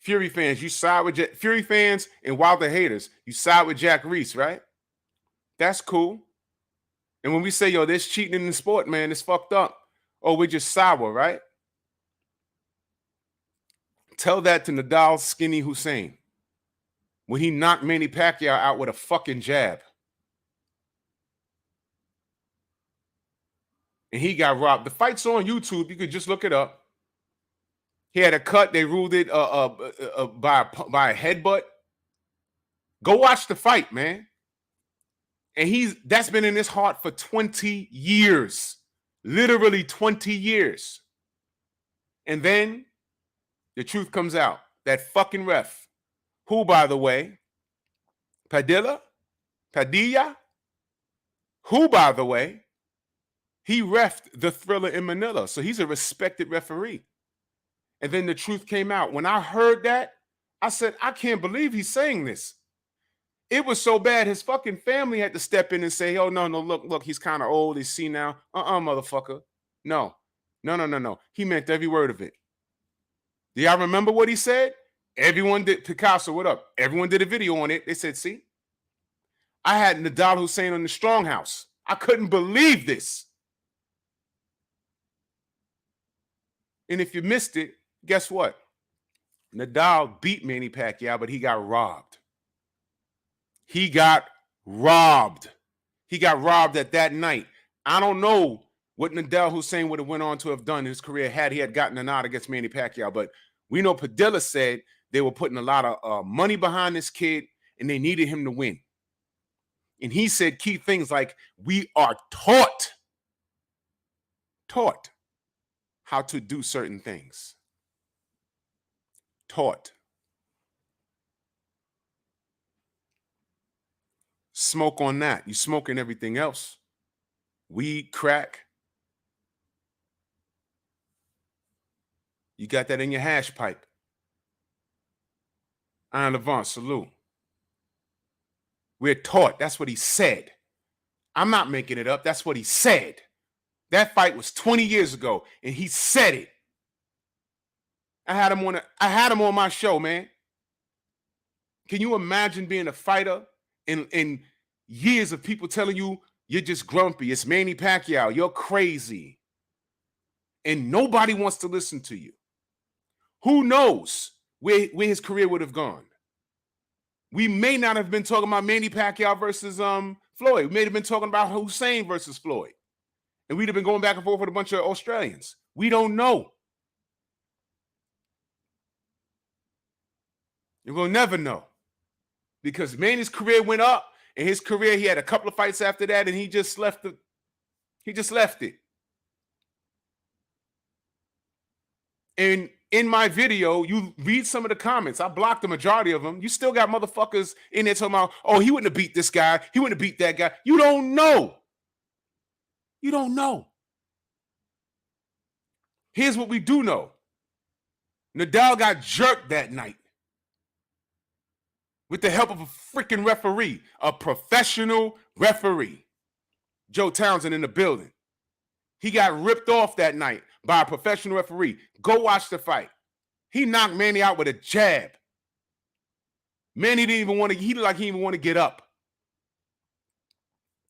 Fury fans, you side with Fury fans and Wilder haters, you side with Jack Reese, right? That's cool. And when we say, yo, there's cheating in the sport, man, it's fucked up. Oh, we're just sour, right? Tell that to Nadal Skinny Hussein when he knocked Manny Pacquiao out with a fucking jab. And he got robbed. The fight's on YouTube. You could just look it up. He had a cut. They ruled it by a headbutt. Go watch the fight, man. And that's been in his heart for 20 years. Literally 20 years. And then the truth comes out. That fucking ref, who, by the way, Padilla, who, by the way, he reffed the Thriller in Manila. So he's a respected referee. And then the truth came out. When I heard that, I said, I can't believe he's saying this. It was so bad, his fucking family had to step in and say, oh, no, look, he's kind of old. He's senile. Motherfucker. No. He meant every word of it. Do y'all remember what he said? Everyone did. Picasso, what up? Everyone did a video on it. They said, see? I had Nadal Hussein on the Stronghouse. I couldn't believe this. And if you missed it, guess what? Nadal beat Manny Pacquiao, but he got robbed. He got robbed. He got robbed at that night. I don't know what Nadal Hussein would have went on to have done in his career had he had gotten a nod against Manny Pacquiao. But we know Padilla said they were putting a lot of money behind this kid and they needed him to win. And he said key things like, we are taught how to do certain things. Taught. Smoke on that. You smoking everything else. Weed, crack. You got that in your hash pipe. Iron Levant, salute. We're taught. That's what he said. I'm not making it up. That's what he said. That fight was 20 years ago, and he said it. I had him on my show, man. Can you imagine being a fighter in years of people telling you you're just grumpy? It's Manny Pacquiao. You're crazy. And nobody wants to listen to you. Who knows where his career would have gone? We may not have been talking about Manny Pacquiao versus Floyd. We may have been talking about Hussein versus Floyd. And we'd have been going back and forth with a bunch of Australians. We don't know. You will never know. Because Manny's career went up, and his career, he had a couple of fights after that, and he just left it. And in my video, you read some of the comments. I blocked the majority of them. You still got motherfuckers in there talking about, oh, he wouldn't have beat this guy. He wouldn't have beat that guy. You don't know. You don't know. Here's what we do know. Nadal got jerked that night with the help of a freaking referee, a professional referee. Joe Townsend in the building. He got ripped off that night by a professional referee. Go watch the fight. He knocked Manny out with a jab. Manny didn't even want to, he looked like he didn't even want to get up.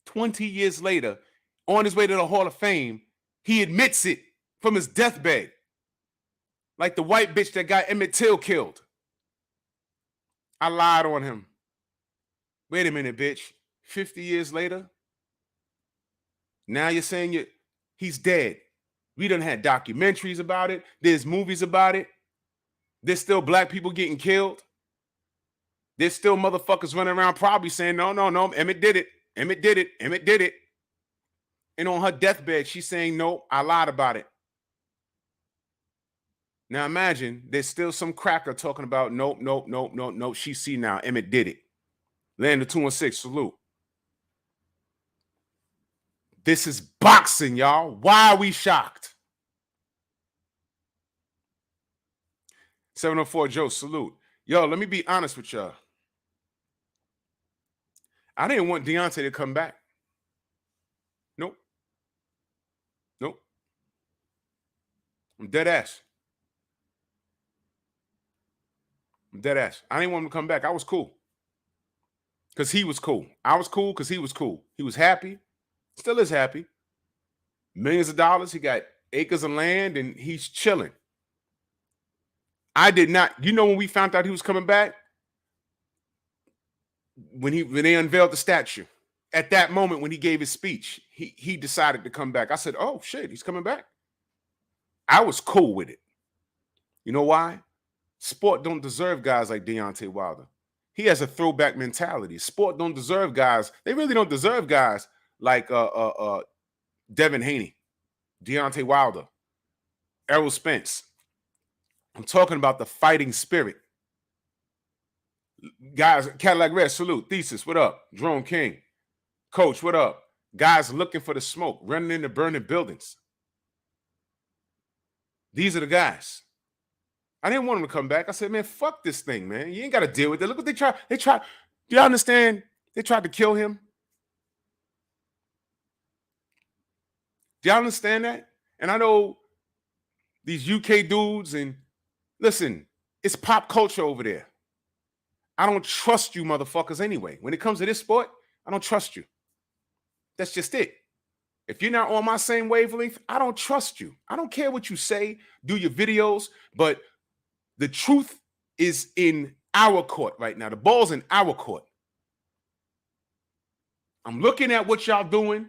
20 years later, on his way to the Hall of Fame, he admits it from his deathbed. Like the white bitch that got Emmett Till killed. I lied on him. Wait a minute, bitch. 50 years later, now you're saying he's dead. We done had documentaries about it. There's movies about it. There's still black people getting killed. There's still motherfuckers running around probably saying, no, Emmett did it. Emmett did it. Emmett did it. And on her deathbed, she's saying, no, I lied about it. Now imagine there's still some cracker talking about, nope. She see now. Emmett did it. Land the 2-6, salute. This is boxing, y'all. Why are we shocked? 704 Joe, salute. Yo, let me be honest with y'all. I didn't want Deontay to come back. Nope. I'm dead ass. I didn't want him to come back. I was cool. Because he was cool. I was cool because he was cool. He was happy. Still is happy. Millions of dollars. He got acres of land and he's chilling. I did not. You know when we found out he was coming back? When they unveiled the statue. At that moment when he gave his speech, he decided to come back. I said, oh, shit, he's coming back. I was cool with it. You know why? Sport don't deserve guys like Deontay Wilder. He has a throwback mentality. Sport don't deserve guys. They really don't deserve guys like Devin Haney, Deontay Wilder, Errol Spence. I'm talking about the fighting spirit. Guys, Cadillac Red, salute. Thesis, what up? Jerome King. Coach, what up? Guys looking for the smoke, running into burning buildings. These are the guys. I didn't want him to come back. I said, man, fuck this thing, man. You ain't got to deal with it. Look what they tried. Do you understand? They tried to kill him. Do y'all understand that? And I know these UK dudes, and listen, it's pop culture over there. I don't trust you motherfuckers anyway. When it comes to this sport, I don't trust you. That's just it. If you're not on my same wavelength, I don't trust you. I don't care what you say, do your videos, but the truth is in our court right now. The ball's in our court. I'm looking at what y'all doing.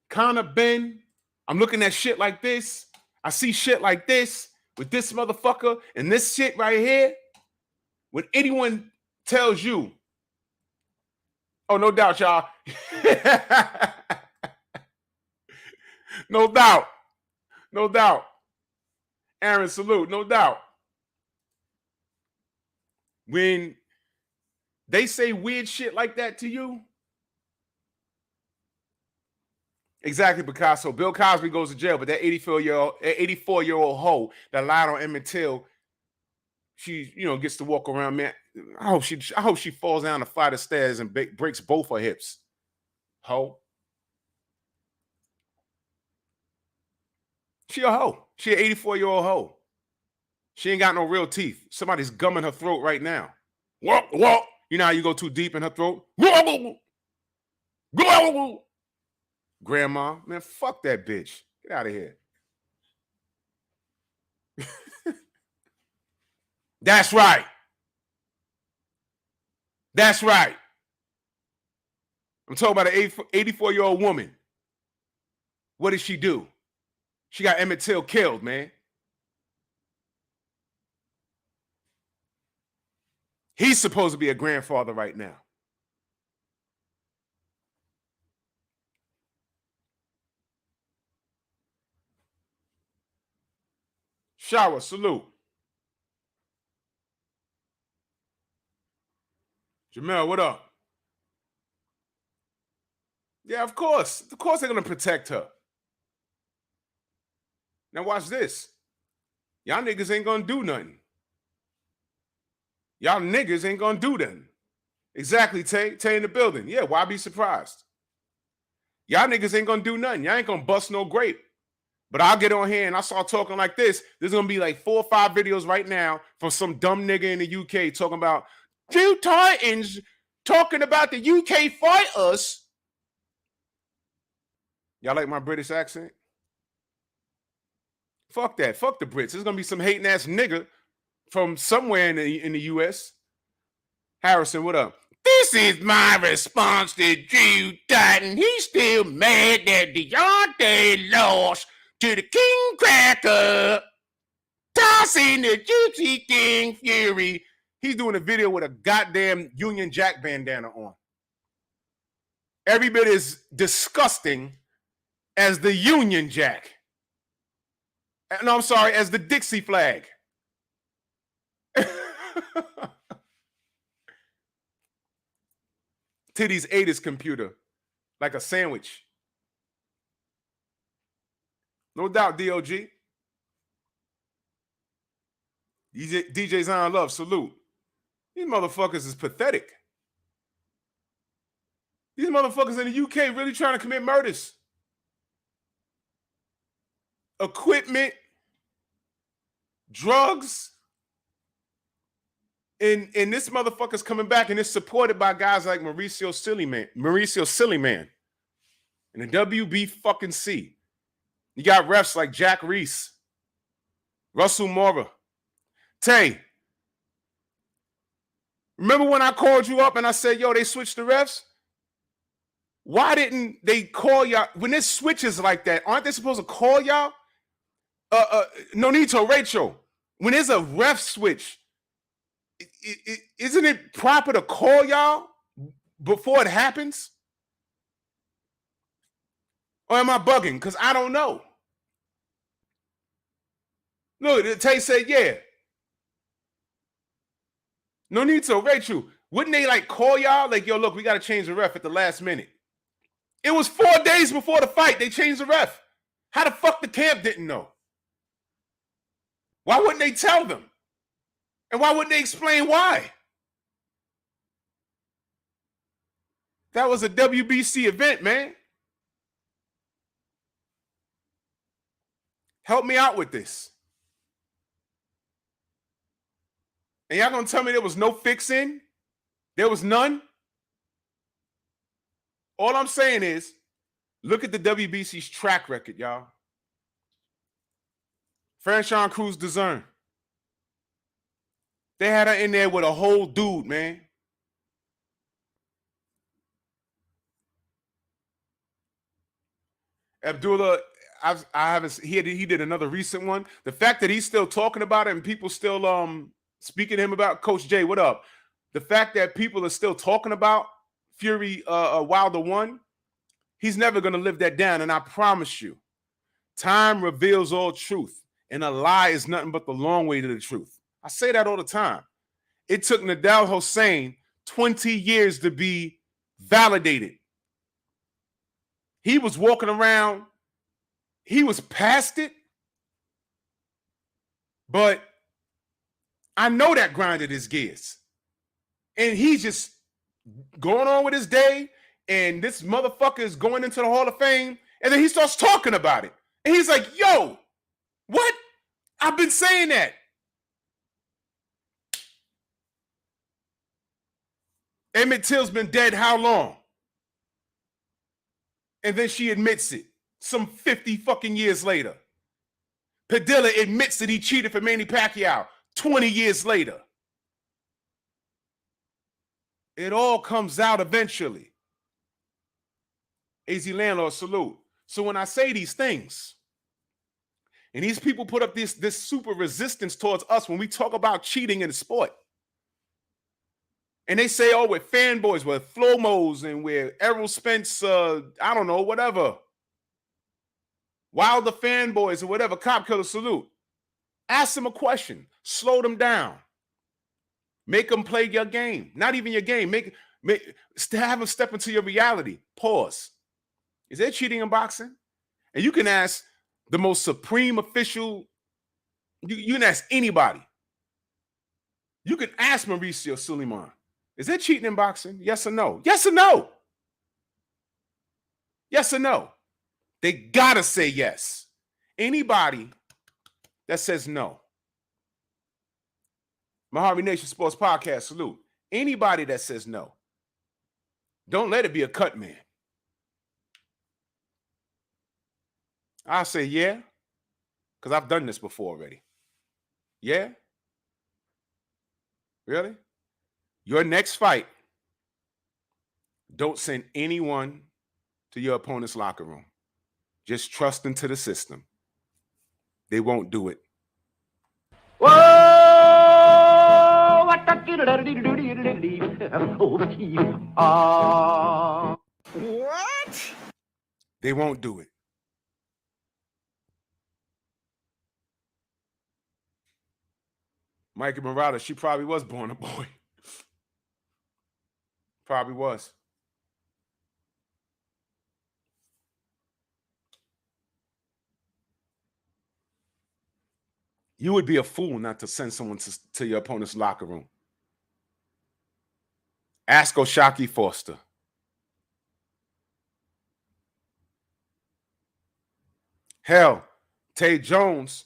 Conor Benn, I'm looking at shit like this. I see shit like this with this motherfucker and this shit right here. When anyone tells you, oh, no doubt, y'all. No doubt. No doubt. Aaron, salute. No doubt. When they say weird shit like that to you, exactly, Picasso. Bill Cosby goes to jail, but that 84-year-old hoe that lied on Emmett Till, she, gets to walk around, man. I hope she falls down a flight of stairs and breaks both her hips. Hoe. She a hoe. She an 84-year-old hoe. She ain't got no real teeth. Somebody's gumming her throat right now. Walk, walk. You know how you go too deep in her throat? Grandma, man, fuck that bitch. Get out of here. That's right. That's right. I'm talking about an 84-year-old woman. What did she do? She got Emmett Till killed, man. He's supposed to be a grandfather right now. Shower, salute. Jamel, what up? Yeah, of course. Of course they're going to protect her. Now watch this. Y'all niggas ain't going to do nothing. Y'all niggas ain't going to do nothing. Exactly, Tay. Tay in the building. Yeah, why be surprised? Y'all niggas ain't going to do nothing. Y'all ain't going to bust no grape. But I'll get on here and I start talking like this. There's going to be like 4 or 5 videos right now from some dumb nigga in the UK talking about 2 Titans talking about the UK fighters. Y'all like my British accent? Fuck that. Fuck the Brits. There's going to be some hating ass nigga from somewhere in the US. Harrison, what up? This is my response to Drew Titan. He's still mad that Deontay lost to the King Cracker, tossing the Juicy King Fury. He's doing a video with a goddamn Union Jack bandana on. Every bit as disgusting as the Union Jack. No, I'm sorry, as the Dixie flag. Titties ate his computer like a sandwich. No doubt, DOG. DJ Zion Love, salute. These motherfuckers is pathetic. These motherfuckers in the UK really trying to commit murders. Equipment, drugs, and this motherfucker's coming back, and it's supported by guys like Mauricio Sillyman, and the WBC. You got refs like Jack Reese, Russell Mora. Tay, remember when I called you up and I said, yo, they switched the refs? Why didn't they call y'all? When there's switches like that, aren't they supposed to call y'all? Nonito, Rachel, when there's a ref switch, isn't it proper to call y'all before it happens? Or am I bugging? Because I don't know. Look, Tay said, yeah. Nonito, Rachel, wouldn't they like call y'all? Like, yo, look, we got to change the ref at the last minute. It was 4 days before the fight. They changed the ref. How the fuck the camp didn't know? Why wouldn't they tell them? And why wouldn't they explain why? That was a WBC event, man. Help me out with this. And y'all gonna tell me there was no fixing? There was none? All I'm saying is, look at the WBC's track record, y'all. Franchon Cruz Dezern. They had her in there with a whole dude, man. Abdullah, I haven't. He did another recent one. The fact that he's still talking about it and people still speaking to him about Coach J. What up? The fact that people are still talking about Fury Wilder 1, he's never gonna live that down. And I promise you, time reveals all truth, and a lie is nothing but the long way to the truth. I say that all the time. It took Nadal Hussein 20 years to be validated. He was walking around, he was past it, but I know that grinded his gears. And he's just going on with his day, and this motherfucker is going into the Hall of Fame, and then he starts talking about it. And he's like, yo, what? I've been saying that. Emmett Till's been dead how long? And then she admits it some 50 fucking years later. Padilla admits that he cheated for Manny Pacquiao 20 years later. It all comes out eventually. AZ Landlord, salute. So when I say these things, and these people put up this super resistance towards us when we talk about cheating in sport, and they say, oh, we're fanboys, we're Flomos, and we're Errol Spence, I don't know, whatever. Wilder fanboys or whatever, cop killer, salute. Ask them a question. Slow them down. Make them play your game. Not even your game. Have them step into your reality. Pause. Is there cheating in boxing? And you can ask the most supreme official. You can ask anybody. You can ask Mauricio Suleiman. Is there cheating in boxing? Yes or no? Yes or no? Yes or no? They gotta say yes. Anybody that says no. Mojave Nation Sports Podcast, salute. Anybody that says no, don't let it be a cut man. I'll say yeah, because I've done this before already. Yeah? Really? Your next fight, don't send anyone to your opponent's locker room. Just trust into the system. They won't do it. Whoa, what What? They won't do it. Mikey Murata, she probably was born a boy. Probably was. You would be a fool not to send someone to your opponent's locker room. Ask Oshaki Foster. Hell, Tay Jones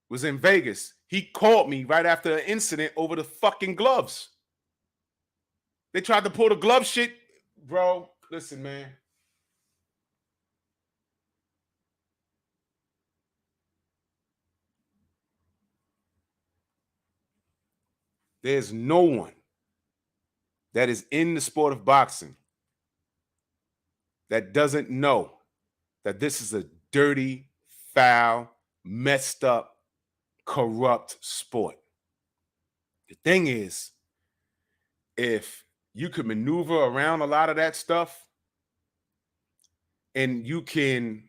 was in Vegas. He called me right after an incident over the fucking gloves. They tried to pull the glove shit. Bro, listen, man. There's no one that is in the sport of boxing that doesn't know that this is a dirty, foul, messed up, corrupt sport. The thing is, if you could maneuver around a lot of that stuff and you can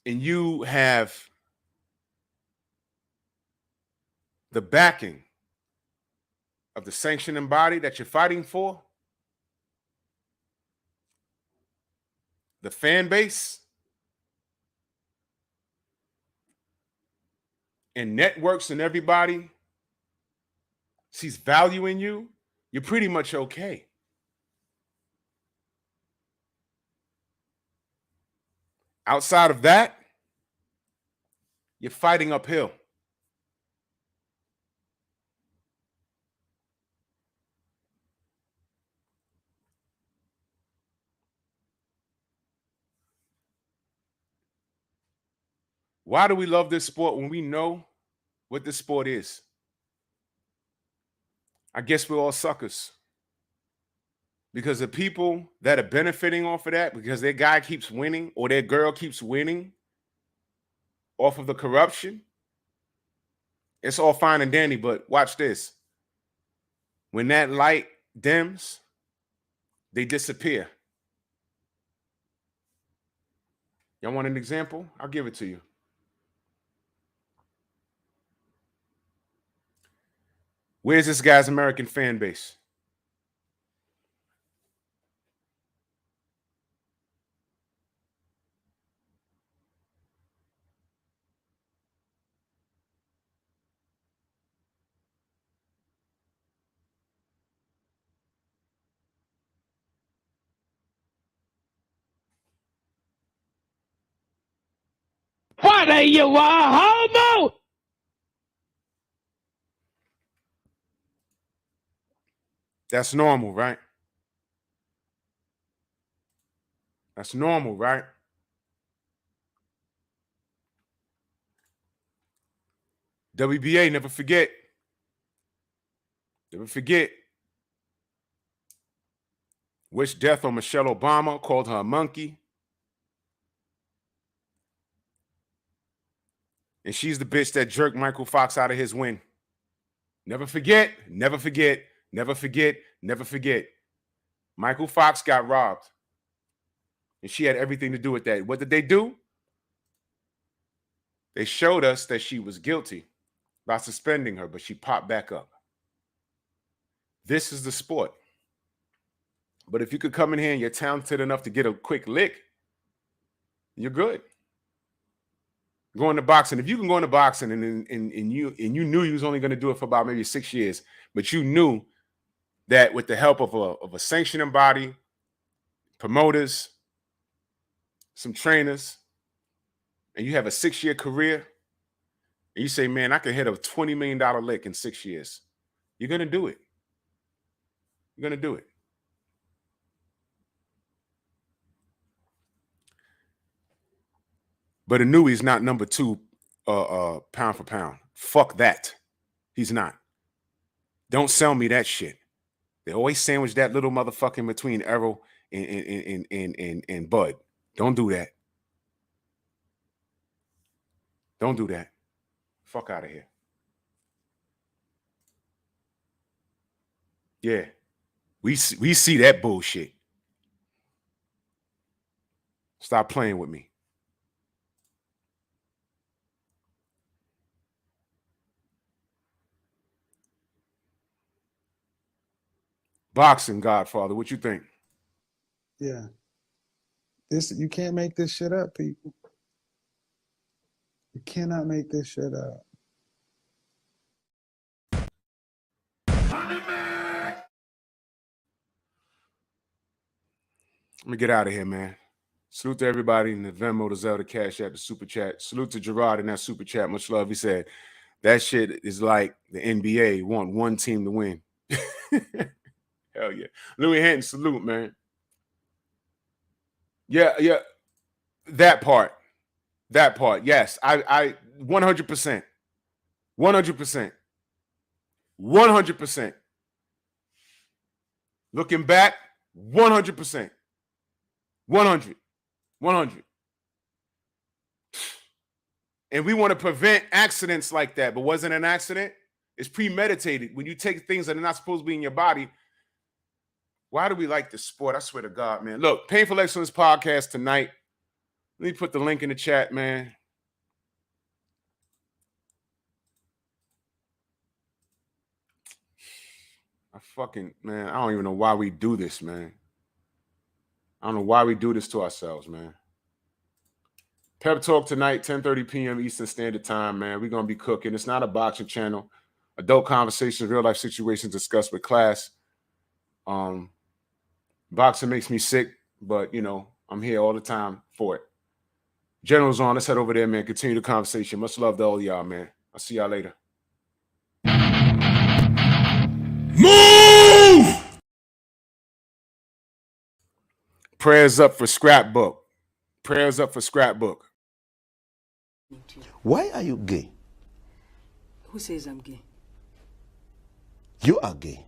and you have the backing of the sanctioning body that you're fighting for, the fan base, and networks and everybody sees value in you, you're pretty much okay. Outside of that, you're fighting uphill. Why do we love this sport when we know what this sport is? I guess we're all suckers. Because the people that are benefiting off of that, because their guy keeps winning or their girl keeps winning off of the corruption, it's all fine and dandy. But watch this. When that light dims, they disappear. Y'all want an example? I'll give it to you. Where's this guy's American fan base? What are you, a homo? That's normal, right? That's normal, right? WBA, never forget. Never forget. Wished death on Michelle Obama, called her a monkey. And she's the bitch that jerked Michael Fox out of his win. Never forget, never forget, never forget, never forget. Michael Fox got robbed. And she had everything to do with that. What did they do? They showed us that she was guilty by suspending her, but she popped back up. This is the sport. But if you could come in here and you're talented enough to get a quick lick, you're good. Go into boxing. If you can go into boxing and you knew you was only going to do it for about maybe 6 years, but you knew that with the help of a sanctioning body, promoters, some trainers, and you have a 6-year career, and you say, man, I can hit a $20 million lick in 6 years, you're going to do it. You're going to do it. But Inui's not number 2 pound for pound. Fuck that. He's not. Don't sell me that shit. They always sandwich that little motherfucker in between Errol and Bud. Don't do that. Don't do that. Fuck out of here. Yeah. We see that bullshit. Stop playing with me. Boxing, Godfather, what you think? Yeah. You can't make this shit up, people. You cannot make this shit up. Let me get out of here, man. Salute to everybody in the Venmo, the Zelda, Cash App, the Super Chat. Salute to Gerard in that Super Chat. Much love. He said, that shit is like the NBA. Want one team to win. Hell yeah. Louis Hinton, salute, man. Yeah. That part. Yes. I 100%. 100%. 100%. Looking back, 100%. 100. And we want to prevent accidents like that, but wasn't an accident? It's premeditated. When you take things that are not supposed to be in your body, why do we like this sport? I swear to God, man. Look, Painful Excellence podcast tonight. Let me put the link in the chat, man. Man, I don't even know why we do this, man. I don't know why we do this to ourselves, man. Pep Talk tonight, 10:30 p.m. Eastern Standard Time, man. We're going to be cooking. It's not a boxing channel. Adult conversations, real-life situations discussed with class. Boxing makes me sick, but, you know, I'm here all the time for it. General's on. Let's head over there, man. Continue the conversation. Much love to all y'all, man. I'll see y'all later. Move! Prayers up for Scrapbook. Prayers up for Scrapbook. Why are you gay? Who says I'm gay? You are gay.